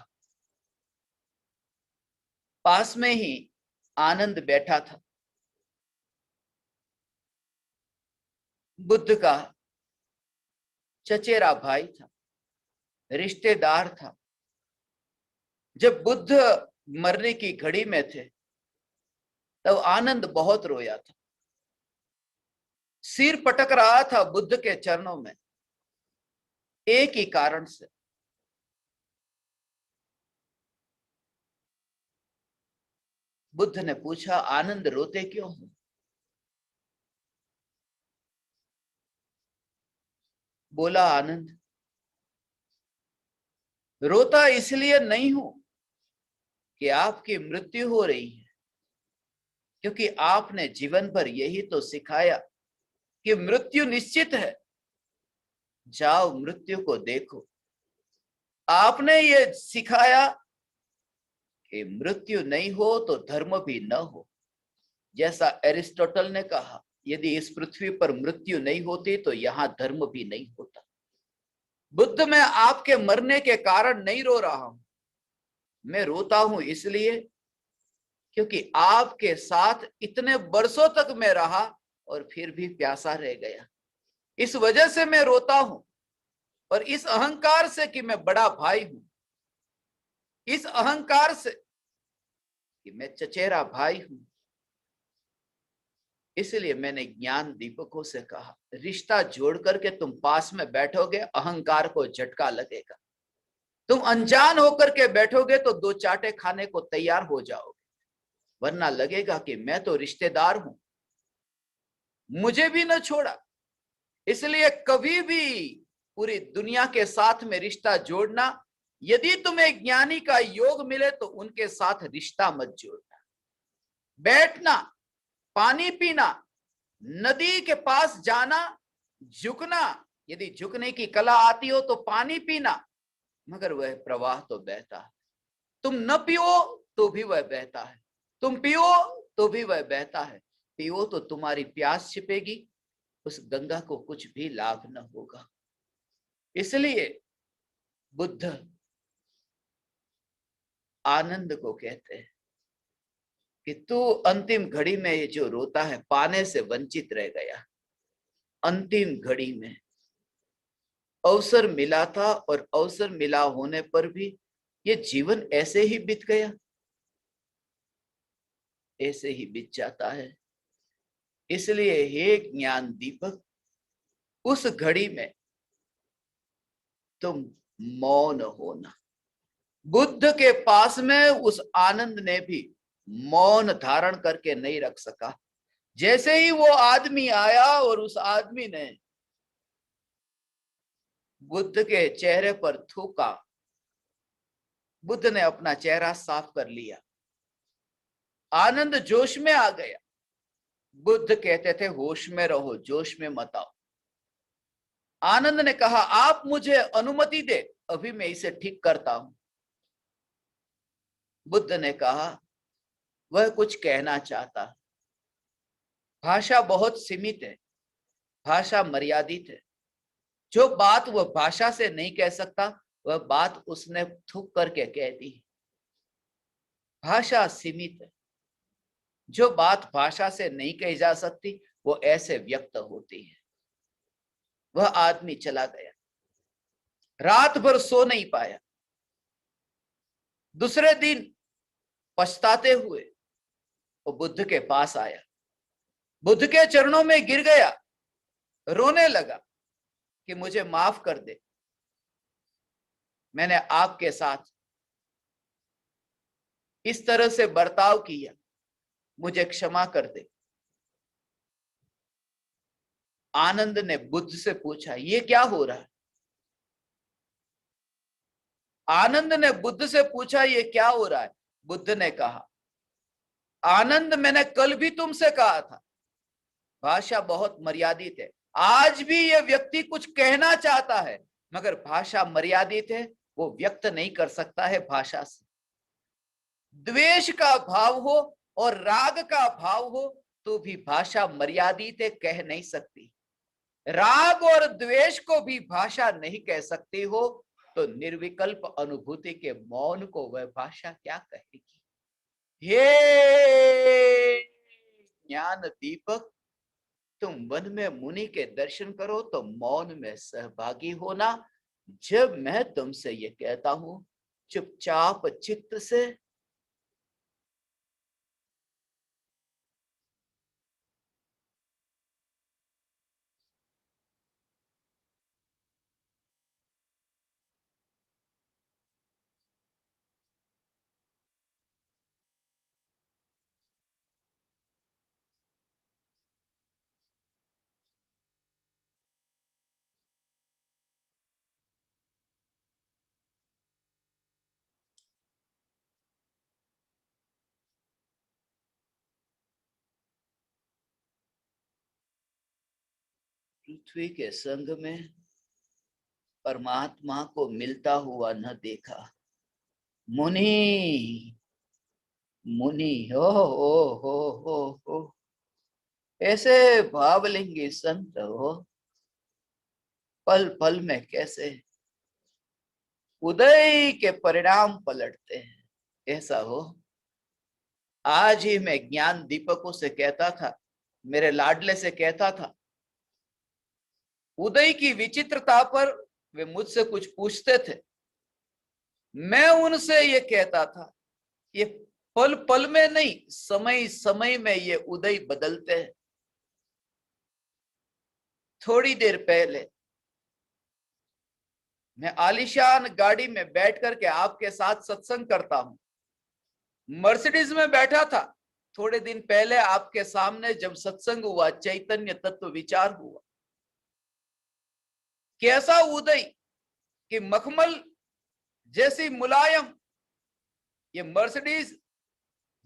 पास में ही आनंद बैठा था, बुद्ध का चचेरा भाई था, रिश्तेदार था। जब बुद्ध मरने की घड़ी में थे तब आनंद बहुत रोया था, सिर पटक रहा था बुद्ध के चरणों में, एक ही कारण से, बुद्ध ने पूछा, आनंद रोते क्यों हो? बोला, आनंद रोता इसलिए नहीं हूं कि आपकी मृत्यु हो रही है, क्योंकि आपने जीवन भर यही तो सिखाया कि मृत्यु निश्चित है, जाओ मृत्यु को देखो। आपने ये सिखाया कि मृत्यु नहीं हो तो धर्म भी न हो। जैसा एरिस्टोटल ने कहा, यदि इस पृथ्वी पर मृत्यु नहीं होती तो यहां धर्म भी नहीं होता। बुद्ध, मैं आपके मरने के कारण नहीं रो रहा हूं, मैं रोता हूं इसलिए क्योंकि आपके साथ इतने बरसों तक मैं रहा और फिर भी प्यासा रह गया। इस वजह से मैं रोता हूं, और इस अहंकार से कि मैं बड़ा भाई हूं, इस अहंकार से कि मैं चचेरा भाई हूं, इसलिए मैंने ज्ञान दीपकों से कहा, रिश्ता जोड़ करके तुम पास में बैठोगे, अहंकार को झटका लगेगा। तुम अनजान होकर के बैठोगे तो दो चाटे खाने को तैयार हो जाओगे, वरना लगेगा कि मैं तो रिश्तेदार हूं, मुझे भी न छोड़ा। इसलिए कभी भी पूरी दुनिया के साथ में रिश्ता जोड़ना, यदि तुम्हें ज्ञानी का योग मिले तो उनके साथ रिश्ता मत जोड़ना। बैठना, पानी पीना, नदी के पास जाना, झुकना, यदि झुकने की कला आती हो तो पानी पीना, मगर वह प्रवाह तो बहता। तुम न पियो तो भी वह बहता है, तुम पियो तो भी वह बहता है, पियो तो तुम्हारी प्यास छिपेगी, उस गंगा को कुछ भी लाभ न होगा। इसलिए बुद्ध आनंद को कहते हैं कि तू अंतिम घड़ी में ये जो रोता है, पाने से वंचित रह गया। अंतिम घड़ी में अवसर मिला था और अवसर मिला होने पर भी ये जीवन ऐसे ही बीत गया, ऐसे ही बीत जाता है। इसलिए हे ज्ञान दीपक, उस घड़ी में तुम मौन होना। बुद्ध के पास में उस आनंद ने भी मौन धारण करके नहीं रख सका। जैसे ही वो आदमी आया और उस आदमी ने बुद्ध के चेहरे पर थूका, बुद्ध ने अपना चेहरा साफ कर लिया, आनंद जोश में आ गया। बुद्ध कहते थे होश में रहो, जोश में मत आओ। आनंद ने कहा आप मुझे अनुमति दे, अभी मैं इसे ठीक करता हूं। बुद्ध ने कहा वह कुछ कहना चाहता, भाषा बहुत सीमित है, भाषा मर्यादित है। जो बात वह भाषा से नहीं कह सकता, वह बात उसने थूक करके कह दी। भाषा सीमित है, जो बात भाषा से नहीं कही जा सकती वो ऐसे व्यक्त होती है। वह आदमी चला गया, रात भर सो नहीं पाया। दूसरे दिन पछताते हुए वो बुद्ध के पास आया, बुद्ध के चरणों में गिर गया, रोने लगा कि मुझे माफ कर दे, मैंने आपके साथ इस तरह से बर्ताव किया, मुझे क्षमा कर दे। आनंद ने बुद्ध से पूछा ये क्या हो रहा है? आनंद ने बुद्ध से पूछा ये क्या हो रहा है? बुद्ध ने कहा आनंद मैंने कल भी तुमसे कहा था, भाषा बहुत मर्यादित है। आज भी यह व्यक्ति कुछ कहना चाहता है मगर भाषा मर्यादित है, वो व्यक्त नहीं कर सकता है भाषा से। द्वेष का भाव हो और राग का भाव हो तो भी भाषा मर्यादित है, कह नहीं सकती। राग और द्वेष को भी भाषा नहीं कह सकती हो तो निर्विकल्प अनुभूति के मौन को वह भाषा क्या कहेगी? हे ज्ञान दीपक, तुम वन में मुनि के दर्शन करो तो मौन में सहभागी होना। जब मैं तुमसे ये कहता हूं चुपचाप चित्त से पृथ्वी के संग में परमात्मा को मिलता हुआ न देखा। मुनि मुनि हो ऐसे भावलिंगी संत हो, पल पल में कैसे उदय के परिणाम पलटते हैं, ऐसा हो। आज ही मैं ज्ञान दीपकों से कहता था, मेरे लाडले से कहता था, उदय की विचित्रता पर वे मुझसे कुछ पूछते थे। मैं उनसे ये कहता था ये पल पल में नहीं, समय समय में ये उदय बदलते हैं। थोड़ी देर पहले मैं आलीशान गाड़ी में बैठ करके आपके साथ सत्संग करता हूं, मर्सिडीज में बैठा था। थोड़े दिन पहले आपके सामने जब सत्संग हुआ, चैतन्य तत्व विचार हुआ, कैसा उदय कि मखमल जैसी मुलायम ये मर्सिडीज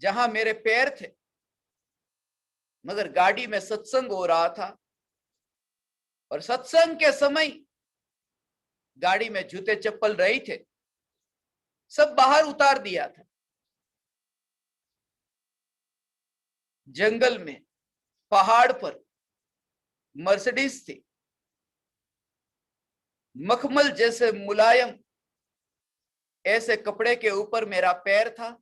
जहां मेरे पैर थे, मगर गाड़ी में सत्संग हो रहा था और सत्संग के समय गाड़ी में जूते चप्पल रही थे, सब बाहर उतार दिया था। जंगल में, पहाड़ पर मर्सिडीज थी, मखमल जैसे मुलायम ऐसे कपड़े के ऊपर मेरा पैर था,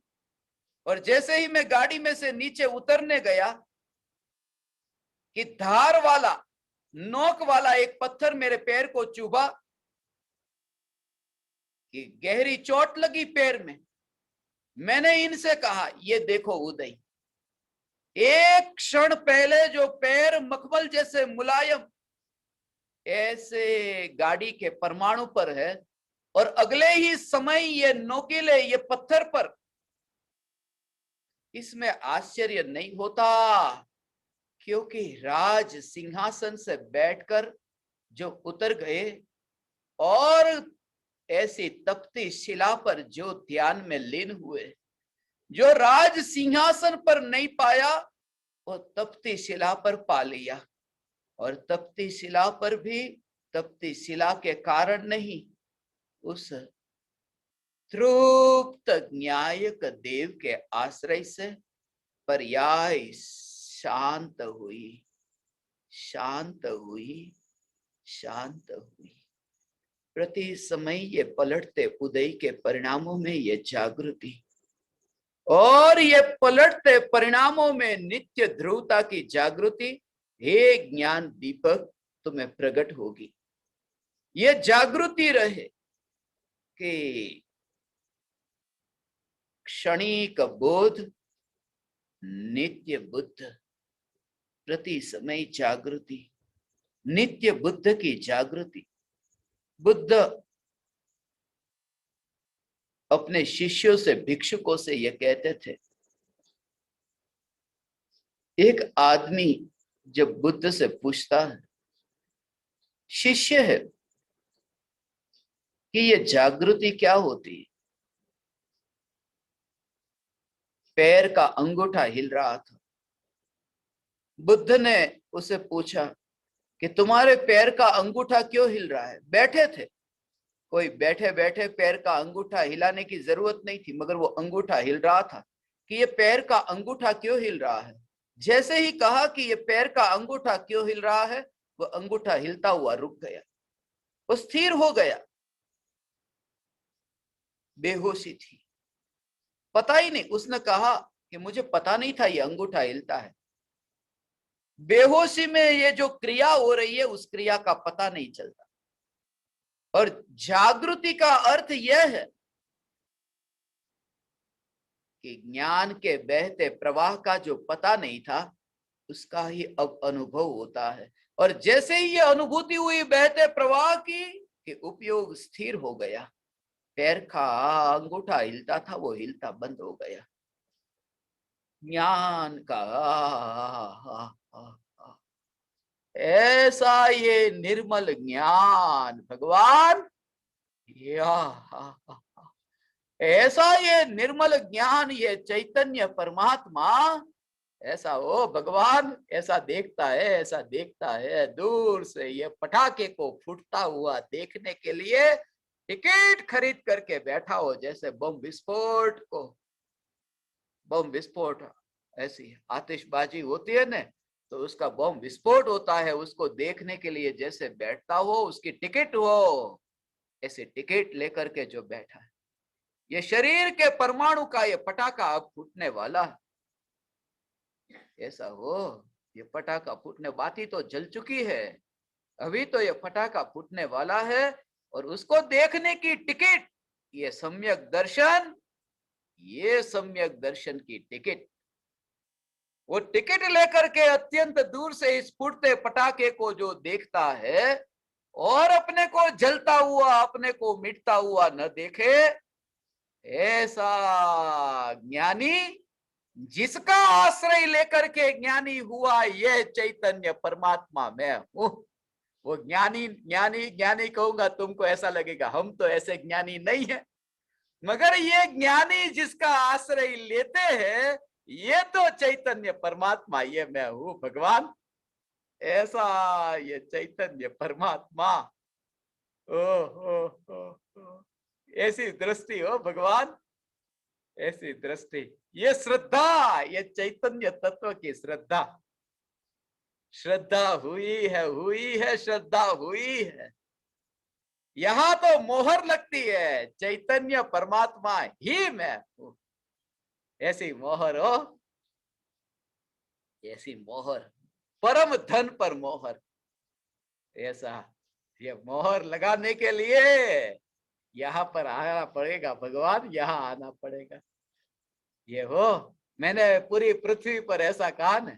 और जैसे ही मैं गाड़ी में से नीचे उतरने गया कि धार वाला, नोक वाला एक पत्थर मेरे पैर को चुभा, कि गहरी चोट लगी पैर में। मैंने इनसे कहा, ये देखो उदय, एक क्षण पहले जो पैर मखमल जैसे मुलायम ऐसे गाड़ी के परमाणु पर है, और अगले ही समय ये नोकीले ये पत्थर पर, इसमें आश्चर्य नहीं होता, क्योंकि राज सिंहासन से बैठकर जो उतर गए और ऐसी तपती शिला पर जो ध्यान में लीन हुए, जो राज सिंहासन पर नहीं पाया वो तपती शिला पर पा लिया। और तपती शिला पर भी तपती शिला के कारण नहीं, उस तृप्त न्यायक देव के आश्रय से पर्याय शांत हुई, शांत हुई, शांत हुई। प्रति समय ये पलटते उदय के परिणामों में ये जागृति, और ये पलटते परिणामों में नित्य ध्रुवता की जागृति, हे ज्ञान दीपक तुम्हें प्रकट होगी। ये जागृति रहे कि क्षणिक बोध, नित्य बुद्ध, प्रति समय जागृति, नित्य बुद्ध की जागृति। बुद्ध अपने शिष्यों से, भिक्षुकों से ये कहते थे, एक आदमी जब बुद्ध से पूछता है, शिष्य है, कि ये जागृति क्या होती है, पैर का अंगूठा हिल रहा था। बुद्ध ने उसे पूछा कि तुम्हारे पैर का अंगूठा क्यों हिल रहा है। बैठे थे, कोई बैठे बैठे पैर का अंगूठा हिलाने की जरूरत नहीं थी, मगर वो अंगूठा हिल रहा था, कि ये पैर का अंगूठा क्यों हिल रहा है। जैसे ही कहा कि ये पैर का अंगूठा क्यों हिल रहा है, वो अंगूठा हिलता हुआ रुक गया, वो स्थिर हो गया। बेहोशी थी, पता ही नहीं। उसने कहा कि मुझे पता नहीं था ये अंगूठा हिलता है। बेहोशी में ये जो क्रिया हो रही है, उस क्रिया का पता नहीं चलता। और जागृति का अर्थ यह है कि ज्ञान के बहते प्रवाह का जो पता नहीं था, उसका ही अब अनुभव होता है। और जैसे ही ये अनुभूति हुई बहते प्रवाह की, कि उपयोग स्थिर हो गया, पैर का अंगूठा हिलता था, वो हिलता बंद हो गया। ज्ञान का ऐसा ये निर्मल ज्ञान भगवान, ऐसा ये निर्मल ज्ञान, ये चैतन्य परमात्मा, ऐसा हो भगवान, ऐसा देखता है, ऐसा देखता है। दूर से ये पटाखे को फूटता हुआ देखने के लिए टिकट खरीद करके बैठा हो, जैसे बम विस्फोट ऐसी आतिशबाजी होती है ना, तो उसका बम विस्फोट होता है, उसको देखने के लिए जैसे बैठता हो, उसकी टिकट हो, ऐसे टिकट लेकर के जो बैठा है। ये शरीर के परमाणु का ये पटाखा अब फूटने वाला है। ऐसा हो, ये पटाखा फूटने, बाती तो जल चुकी है, अभी तो ये पटाखा फूटने वाला है। और उसको देखने की टिकट, ये सम्यक दर्शन, ये सम्यक दर्शन की टिकट। वो टिकट लेकर के अत्यंत दूर से इस फूटते पटाखे को जो देखता है, और अपने को जलता हुआ, अपने को मिटता हुआ न देखे, ऐसा ज्ञानी, जिसका आश्रय लेकर के ज्ञानी हुआ, यह चैतन्य परमात्मा मैं हूं। वो ज्ञानी ज्ञानी ज्ञानी कहूंगा, तुमको ऐसा लगेगा हम तो ऐसे ज्ञानी नहीं है, मगर ये ज्ञानी जिसका आश्रय लेते हैं, ये तो चैतन्य परमात्मा, ये मैं हूं भगवान। ऐसा ये चैतन्य परमात्मा, ओ ऐसी दृष्टि हो भगवान, ऐसी दृष्टि, ये श्रद्धा, ये चैतन्य तत्व की श्रद्धा, श्रद्धा हुई है, श्रद्धा हुई है। यहां तो मोहर लगती है, चैतन्य परमात्मा ही मैं हूं। ऐसी मोहर हो, ऐसी मोहर, परम धन पर मोहर। ऐसा ये मोहर लगाने के लिए यहाँ पर आना पड़ेगा भगवान, यहाँ आना पड़ेगा। ये हो, मैंने पूरी पृथ्वी पर ऐसा कहा ना,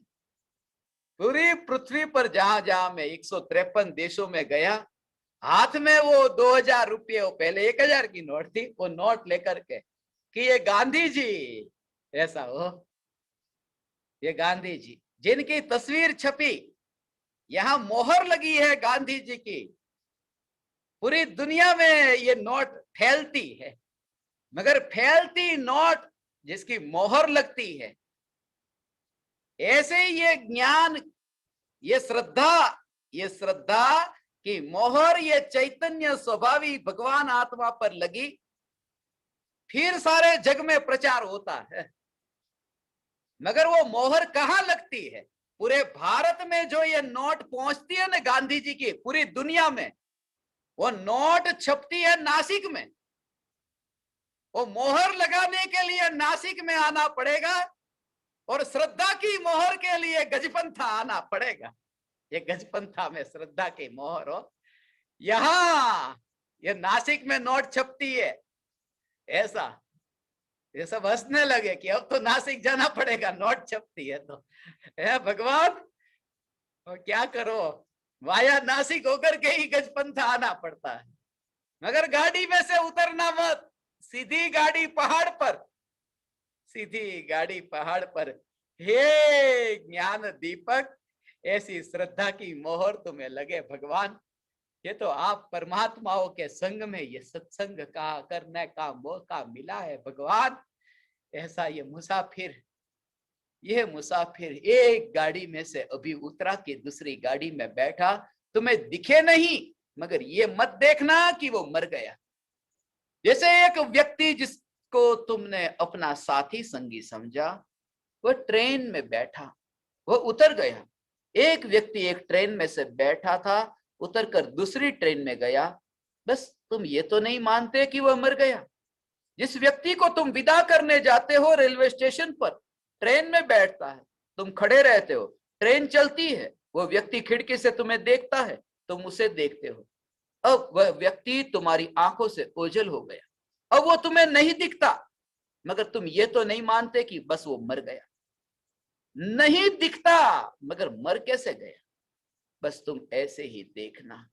पूरी पृथ्वी पर जहां जहां मैं 153 देशों में गया, हाथ में वो 2000 रुपये, वो पहले 1000 की नोट थी, वो नोट लेकर के कि ये गांधी जी, ऐसा हो, ये गांधी जी जिनकी तस्वीर छपी, यहां मोहर लगी है गांधी जी की, पूरी दुनिया में ये नोट फैलती है, मगर फैलती नोट जिसकी मोहर लगती है, ऐसे ही ये ज्ञान, ये श्रद्धा, ये श्रद्धा की मोहर, ये चैतन्य स्वभावी भगवान आत्मा पर लगी, फिर सारे जग में प्रचार होता है। मगर वो मोहर कहां लगती है? पूरे भारत में जो ये नोट पहुंचती है ना गांधी जी की, पूरी दुनिया में वो नोट छपती है नासिक में। वो मोहर लगाने के लिए नासिक में आना पड़ेगा, और श्रद्धा की मोहर के लिए गजपंथा आना पड़ेगा। ये गजपंथा में श्रद्धा की मोहर हो, यहां ये नासिक में नोट छपती है, ऐसा ये सब हंसने लगे कि अब तो नासिक जाना पड़ेगा, नोट छपती है तो। है भगवान, तो क्या करो, वाया नासिक होकर के ही गजपंथा आना पड़ता है। मगर गाड़ी में से उतरना मत, सीधी गाड़ी पहाड़ पर, सीधी गाड़ी पहाड़ पर। हे ज्ञान दीपक, ऐसी श्रद्धा की मोहर तुम्हें लगे भगवान। ये तो आप परमात्माओं के संग में ये सत्संग का करने का मौका मिला है भगवान। ऐसा ये मुसाफिर एक गाड़ी में से अभी उतरा कि दूसरी गाड़ी में बैठा, तुम्हें दिखे नहीं, मगर ये मत देखना कि वो मर गया। जैसे एक व्यक्ति जिसको तुमने अपना साथी संगी समझा, वह ट्रेन में बैठा, वह उतर गया। एक व्यक्ति एक ट्रेन में से बैठा था, उतरकर दूसरी ट्रेन में गया, बस तुम ये तो नहीं मानते कि वह मर गया। जिस व्यक्ति को तुम विदा करने जाते हो रेलवे स्टेशन पर, ट्रेन में बैठता है, तुम खड़े रहते हो, ट्रेन चलती है, वो व्यक्ति खिड़की से तुम्हें देखता है, तुम उसे देखते हो। अब वह व्यक्ति तुम्हारी आंखों से ओझल हो गया, अब वो तुम्हें नहीं दिखता, मगर तुम ये तो नहीं मानते कि बस वो मर गया। नहीं दिखता, मगर मर कैसे गया, बस तुम ऐसे ही देखना।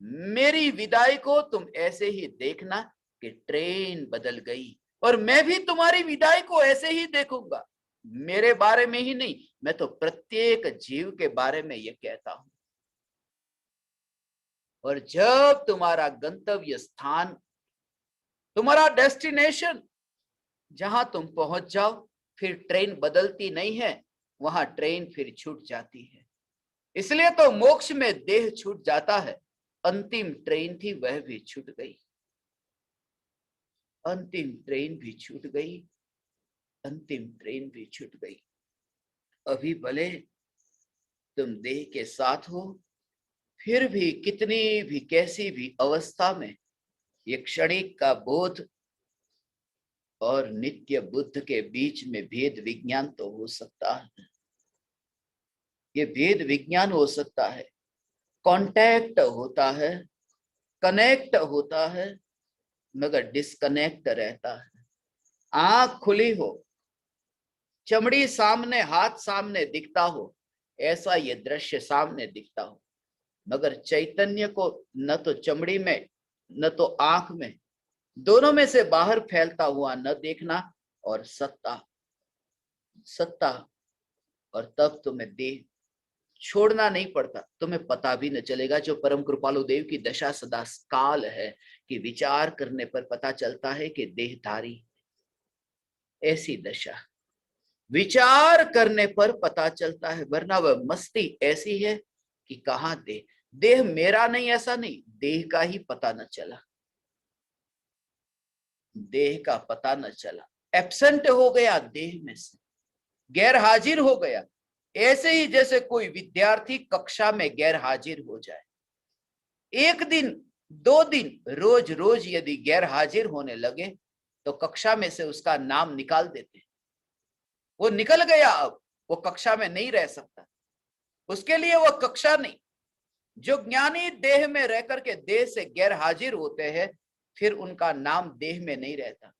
मेरी विदाई को तुम ऐसे ही देखना कि ट्रेन बदल गई, और मैं भी तुम्हारी विदाई को ऐसे ही देखूंगा। मेरे बारे में ही नहीं, मैं तो प्रत्येक जीव के बारे में ये कहता हूं। और जब तुम्हारा गंतव्य स्थान, तुम्हारा डेस्टिनेशन जहां तुम पहुंच जाओ, फिर ट्रेन बदलती नहीं है, वहां ट्रेन फिर छूट जाती है। इसलिए तो मोक्ष में देह छूट जाता है। अंतिम ट्रेन थी, वह भी छूट गई, अंतिम ट्रेन भी छूट गई, अंतिम ट्रेन भी छूट गई। अभी भले तुम देह के साथ हो, फिर भी कितनी भी कैसी भी अवस्था में ये क्षणिक का बोध और नित्य बुद्ध के बीच में भेद विज्ञान तो हो सकता है। ये भेद विज्ञान हो सकता है, कांटेक्ट होता है, कनेक्ट होता है, मगर डिस्कनेक्ट रहता है। आंख खुली हो, चमड़ी सामने, हाथ सामने दिखता हो, ऐसा ये दृश्य सामने दिखता हो, मगर चैतन्य को न तो चमड़ी में न तो आंख में, दोनों में से बाहर फैलता हुआ न देखना, और सत्ता सत्ता। और तब तुम्हें देह छोड़ना नहीं पड़ता, तुम्हें पता भी न चलेगा। जो परम कृपालु देव की दशा सदा काल है कि विचार करने पर पता चलता है कि देहधारी, ऐसी दशा विचार करने पर पता चलता है, वरना वह मस्ती ऐसी है कि कहां देह मेरा नहीं, ऐसा नहीं, देह का ही पता न चला। देह का पता न चला, एब्सेंट हो गया, देह में से गैर हाजिर हो गया। ऐसे ही जैसे कोई विद्यार्थी कक्षा में गैर हाजिर हो जाए, एक दिन 2 दिन रोज रोज यदि गैर हाजिर होने लगे तो कक्षा में से उसका नाम निकाल देते। वो निकल गया, अब वो कक्षा में नहीं रह सकता, उसके लिए वो कक्षा नहीं। जो ज्ञानी देह में रह करके देह से गैर हाजिर होते हैं, फिर उनका नाम देह में नहीं रहता,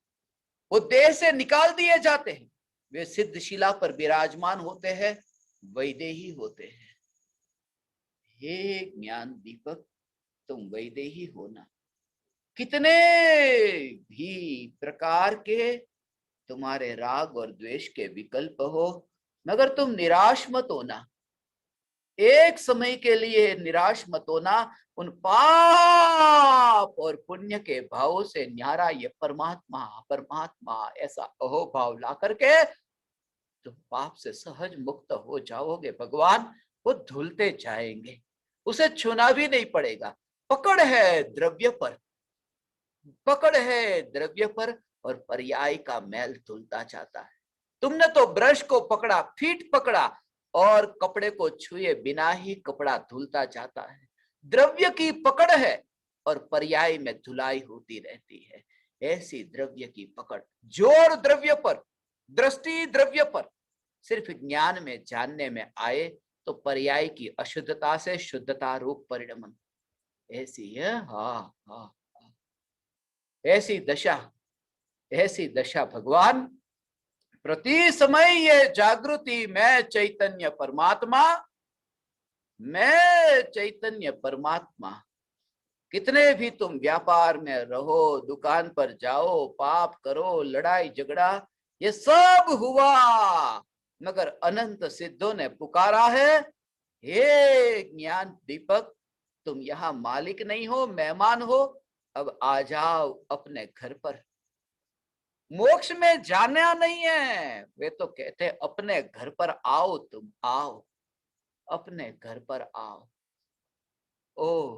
वो देह से निकाल दिए जाते हैं। वे सिद्धशिला पर विराजमान होते हैं, वैदेही होते हैं। हे ज्ञान दीपक, तुम वैदेही होना। कितने भी प्रकार के तुम्हारे राग और द्वेष के विकल्प हो, मगर तुम निराश मत होना। एक समय के लिए निराश मत होना। उन पाप और पुण्य के भावों से न्यारा ये परमात्मा परमात्मा ऐसा अहोभाव ला करके तुम पाप से सहज मुक्त हो जाओगे। भगवान वो धुलते जाएंगे, उसे छूना भी नहीं पड़ेगा। पकड़ है द्रव्य पर, पकड़ है द्रव्य पर, और पर्याय का मैल धुलता जाता है। तुमने तो ब्रश को पकड़ा, फीट पकड़ा, और कपड़े को छुए बिना ही कपड़ा धुलता जाता है। द्रव्य की पकड़ है और पर्याय में धुलाई होती रहती है। ऐसी द्रव्य की पकड़, जोर द्रव्य पर, दृष्टि द्रव्य पर, सिर्फ ज्ञान में जानने में आए तो पर्याय की अशुद्धता से शुद्धता रूप परिणमन। ऐसी है, हाँ हाँ, ऐसी दशा, ऐसी दशा भगवान प्रति समय ये जागृति, मैं चैतन्य परमात्मा, मैं चैतन्य परमात्मा। कितने भी तुम व्यापार में रहो, दुकान पर जाओ, पाप करो, लड़ाई झगड़ा, ये सब हुआ, मगर अनंत सिद्धों ने पुकारा है, हे ज्ञान दीपक, तुम यहाँ मालिक नहीं हो, मेहमान हो, अब आ जाओ अपने घर पर। मोक्ष में जाना नहीं है, वे तो कहते हैं अपने घर पर आओ, तुम आओ, अपने घर पर आओ। ओ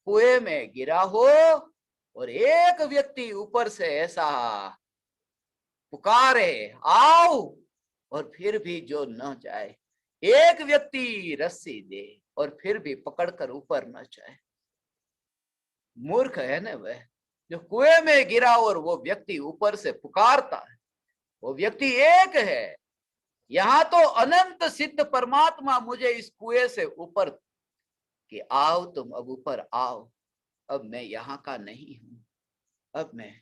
कुएं में गिरा हो और एक व्यक्ति ऊपर से ऐसा पुकारे आओ, और फिर भी जो न जाए, एक व्यक्ति रस्सी दे और फिर भी पकड़कर ऊपर न जाए, मूर्ख है ना वह जो कुएं में गिरा और वो व्यक्ति ऊपर से पुकारता है। वो व्यक्ति एक है। यहाँ तो अनंत सिद्ध परमात्मा मुझे इस कुएं से ऊपर, कि आओ तुम अब ऊपर आओ, अब मैं यहाँ का नहीं हूं, अब मैं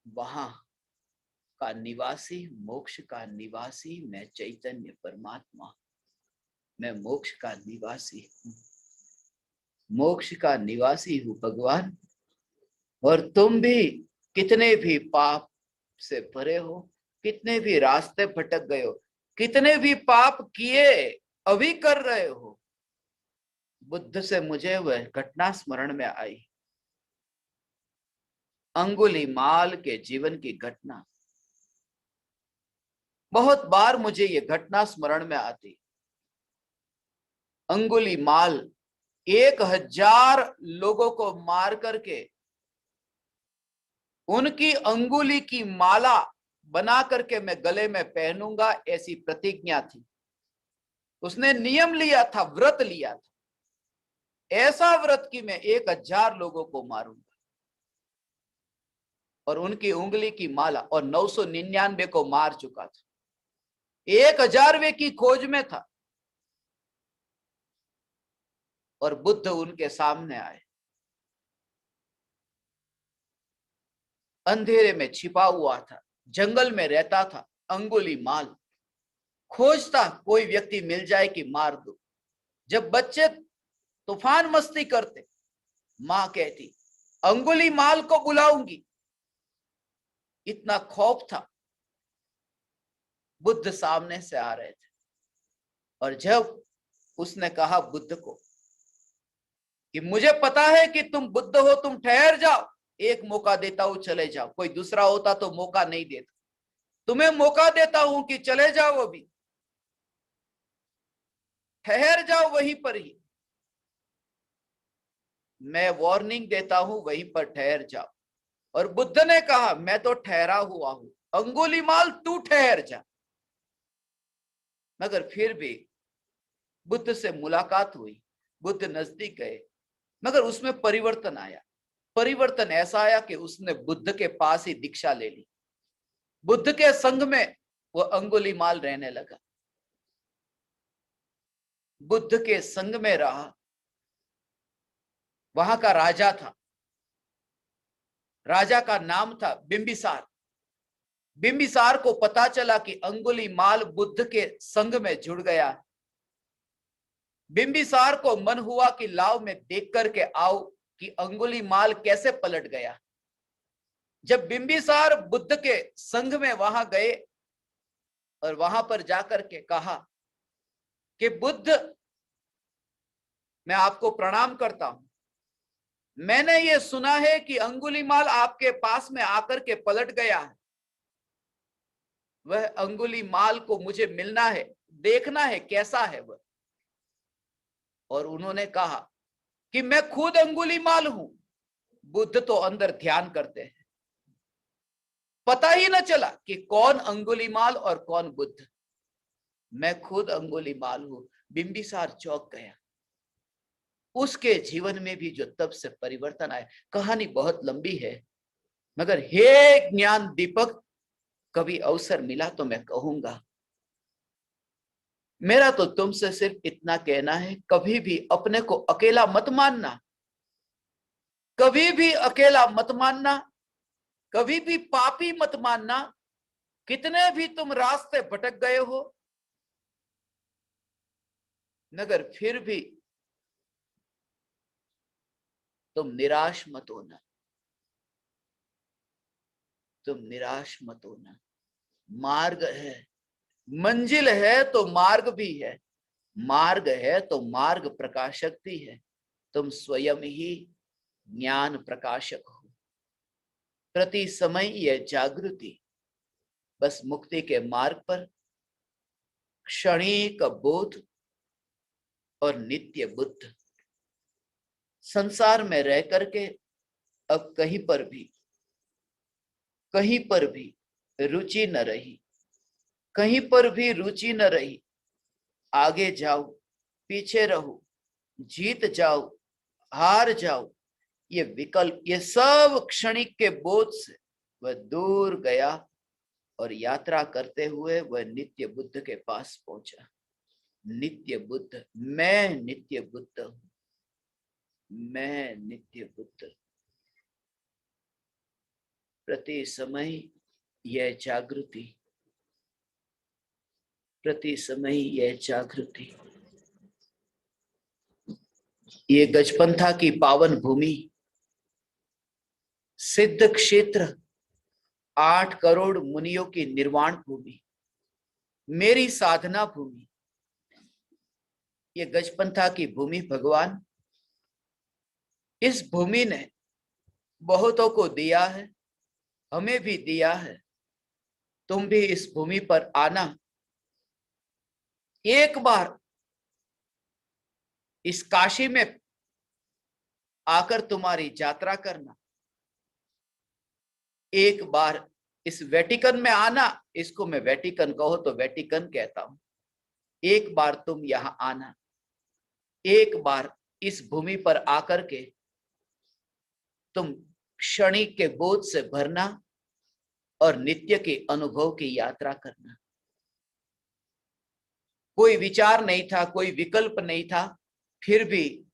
वहां का निवासी, मोक्ष का निवासी, मैं चैतन्य परमात्मा, मैं मोक्ष का निवासी हूं, मोक्ष का निवासी हूं भगवान। और तुम भी कितने भी पाप से भरे हो, कितने भी रास्ते भटक गए हो, कितने भी पाप किए अभी कर रहे हो, बुद्ध से मुझे वह घटना स्मरण में आई, अंगुलीमाल के जीवन की घटना। बहुत बार मुझे ये घटना स्मरण में आती। अंगुलीमाल 1000 लोगों को मार करके उनकी अंगुली की माला बना करके मैं गले में पहनूंगा, ऐसी प्रतिज्ञा थी। उसने नियम लिया था, व्रत लिया था, ऐसा व्रत कि मैं 1000 लोगों को मारूंगा और उनकी उंगली की माला, और 999 को मार चुका था, 1000वें की खोज में था। और बुद्ध उनके सामने आए, अंधेरे में छिपा हुआ था, जंगल में रहता था, अंगुलीमाल खोजता कोई व्यक्ति मिल जाए कि मार दो। जब बच्चे तूफान मस्ती करते, मां कहती अंगुलीमाल को बुलाऊंगी। इतना खौफ था। बुद्ध सामने से आ रहे थे और जब उसने कहा बुद्ध को कि मुझे पता है कि तुम बुद्ध हो, तुम ठहर जाओ, एक मौका देता हूं, चले जाओ। कोई दूसरा होता तो मौका नहीं देता, तुम्हें मौका देता हूं कि चले जाओ, अभी ठहर जाओ वहीं पर ही। मैं वार्निंग देता हूं, वहीं पर ठहर जाओ। और बुद्ध ने कहा, मैं तो ठहरा हुआ हूं, अंगुलीमाल तू ठहर जा। मगर फिर भी बुद्ध से मुलाकात हुई, बुद्ध नजदीक गए, मगर उसमें परिवर्तन आया। परिवर्तन ऐसा आया कि उसने बुद्ध के पास ही दीक्षा ले ली। बुद्ध के संग में वो अंगुलीमाल रहने लगा, बुद्ध के संग में रहा। वहां का राजा था, राजा का नाम था बिंबिसार। बिंबिसार को पता चला कि अंगुलीमाल बुद्ध के संग में जुड़ गया। बिंबिसार को मन हुआ कि लाओ मैं देख करके आओ कि अंगुलीमाल कैसे पलट गया। जब बिंबिसार बुद्ध के संग में वहां गए और वहां पर जाकर के कहा कि बुद्ध, मैं आपको प्रणाम करता हूं, मैंने ये सुना है कि अंगुलीमाल आपके पास में आकर के पलट गया है। वह अंगुलीमाल को मुझे मिलना है, देखना है कैसा है वह। और उन्होंने कहा कि मैं खुद अंगुलीमाल हूं। बुद्ध तो अंदर ध्यान करते हैं, पता ही न चला कि कौन अंगुलीमाल और कौन बुद्ध। मैं खुद अंगुलीमाल हूं। बिंबिसार चौंक गया। उसके जीवन में भी जो तब से परिवर्तन आया। कहानी बहुत लंबी है, मगर हे ज्ञान दीपक, कभी अवसर मिला तो मैं कहूंगा। मेरा तो तुमसे सिर्फ इतना कहना है, कभी भी अपने को अकेला मत मानना, कभी भी अकेला मत मानना, कभी भी पापी मत मानना। कितने भी तुम रास्ते भटक गए हो, मगर फिर भी तुम निराश मत होना, तुम निराश मत होना। मार्ग है, मंजिल है तो मार्ग भी है, मार्ग है तो मार्ग प्रकाशक भी है। तुम स्वयं ही ज्ञान प्रकाशक हो। प्रति समय यह जागृति, बस मुक्ति के मार्ग पर क्षणिक बोध और नित्य बुद्ध। संसार में रह करके अब कहीं पर भी रुचि न रही, कहीं पर भी रुचि न रही। आगे जाओ, पीछे रहो, जीत जाओ, हार जाओ, ये विकल्प, ये सब क्षणिक के बोध से वह दूर गया और यात्रा करते हुए वह नित्य बुद्ध के पास पहुंचा। नित्य बुद्ध, मैं नित्य बुद्ध हूं, मैं नित्य बुद्ध। प्रति समय यह जागृति, प्रति समय यह जागृति। ये गजपंथा की पावन भूमि, सिद्ध क्षेत्र, 8 करोड़ मुनियों की निर्वाण भूमि, मेरी साधना भूमि, ये गजपंथा की भूमि। भगवान इस भूमि ने बहुतों को दिया है, हमें भी दिया है। तुम भी इस भूमि पर आना, एक बार इस काशी में आकर तुम्हारी यात्रा करना, एक बार इस वेटिकन में आना। इसको मैं वेटिकन कहो तो वेटिकन कहता हूं। एक बार तुम यहां आना, एक बार इस भूमि पर आकर के तुम क्षणिक के बोध से भरना और नित्य के अनुभव की यात्रा करना। कोई विचार नहीं था, कोई विकल्प नहीं था, फिर भी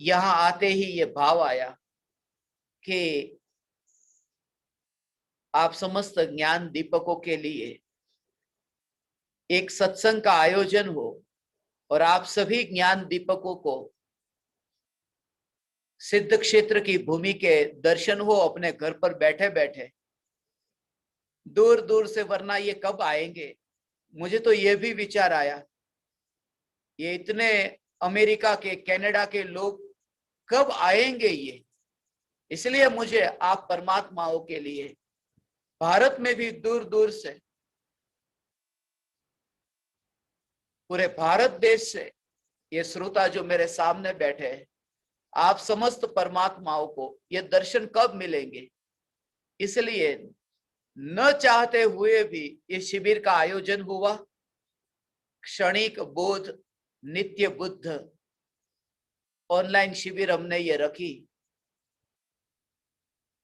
यहां आते ही ये भाव आया कि आप समस्त ज्ञान दीपकों के लिए एक सत्संग का आयोजन हो और आप सभी ज्ञान दीपकों को सिद्ध क्षेत्र की भूमि के दर्शन हो अपने घर पर बैठे बैठे, दूर दूर से। वरना ये कब आएंगे? मुझे तो ये भी विचार आया, ये इतने अमेरिका के, कनाडा के लोग कब आएंगे ये? इसलिए मुझे आप परमात्माओं के लिए भारत में भी दूर दूर से, पूरे भारत देश से ये श्रोता जो मेरे सामने बैठे हैं, आप समस्त परमात्माओं को ये दर्शन कब मिलेंगे? इसलिए न चाहते हुए भी इस शिविर का आयोजन हुआ। क्षणिक बोध नित्य बुद्ध ऑनलाइन शिविर हमने ये रखी।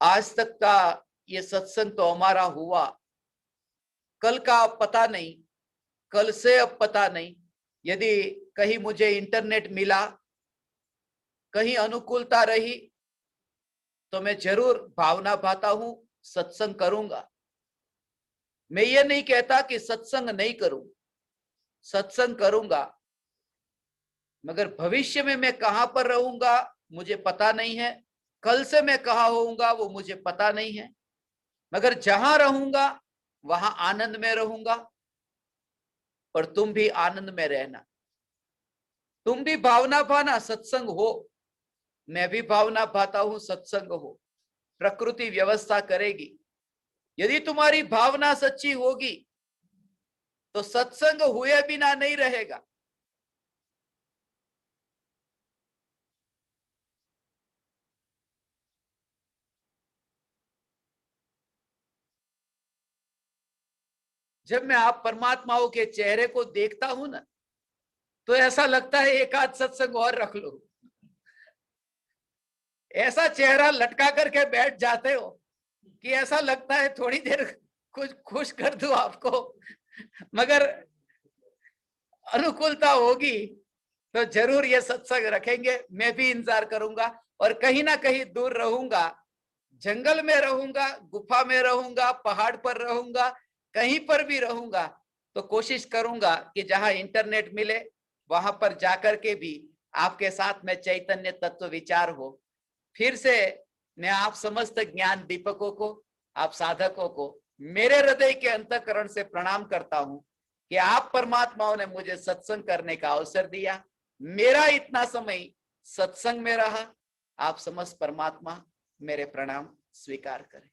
आज तक का ये सत्संग तो हमारा हुआ, कल का अब पता नहीं, कल से अब पता नहीं। यदि कहीं मुझे इंटरनेट मिला, कहीं अनुकूलता रही, तो मैं जरूर भावना भाता हूं, सत्संग करूंगा। मैं ये नहीं कहता कि सत्संग नहीं करूं, सत्संग करूंगा, मगर भविष्य में मैं कहां पर रहूंगा मुझे पता नहीं है। कल से मैं कहां होऊंगा वो मुझे पता नहीं है, मगर जहां रहूंगा वहां आनंद में रहूंगा। और तुम भी आनंद में रहना, तुम भी भावना भाना, सत्संग हो, मैं भी भावना भाता हूं, सत्संग हो। प्रकृति व्यवस्था करेगी। यदि तुम्हारी भावना सच्ची होगी तो सत्संग हुए बिना नहीं रहेगा। जब मैं आप परमात्माओं के चेहरे को देखता हूं ना, तो ऐसा लगता है एक आध सत्संग और रख लो। ऐसा चेहरा लटका करके बैठ जाते हो कि ऐसा लगता है थोड़ी देर कुछ खुश कर दूं आपको, मगर अनुकूलता होगी तो जरूर ये सत्संग रखेंगे। मैं भी इंतजार करूंगा और कहीं ना कहीं दूर रहूंगा, जंगल में रहूंगा, गुफा में रहूंगा, पहाड़ पर रहूंगा, कहीं पर भी रहूंगा, तो कोशिश करूंगा कि जहां इंटरनेट मिले वहां पर जाकर के भी आपके साथ में चैतन्य तत्व विचार हो। फिर से मैं आप समस्त ज्ञान दीपकों को, आप साधकों को मेरे हृदय के अंतःकरण से प्रणाम करता हूं कि आप परमात्माओं ने मुझे सत्संग करने का अवसर दिया। मेरा इतना समय सत्संग में रहा। आप समस्त परमात्मा मेरे प्रणाम स्वीकार करें।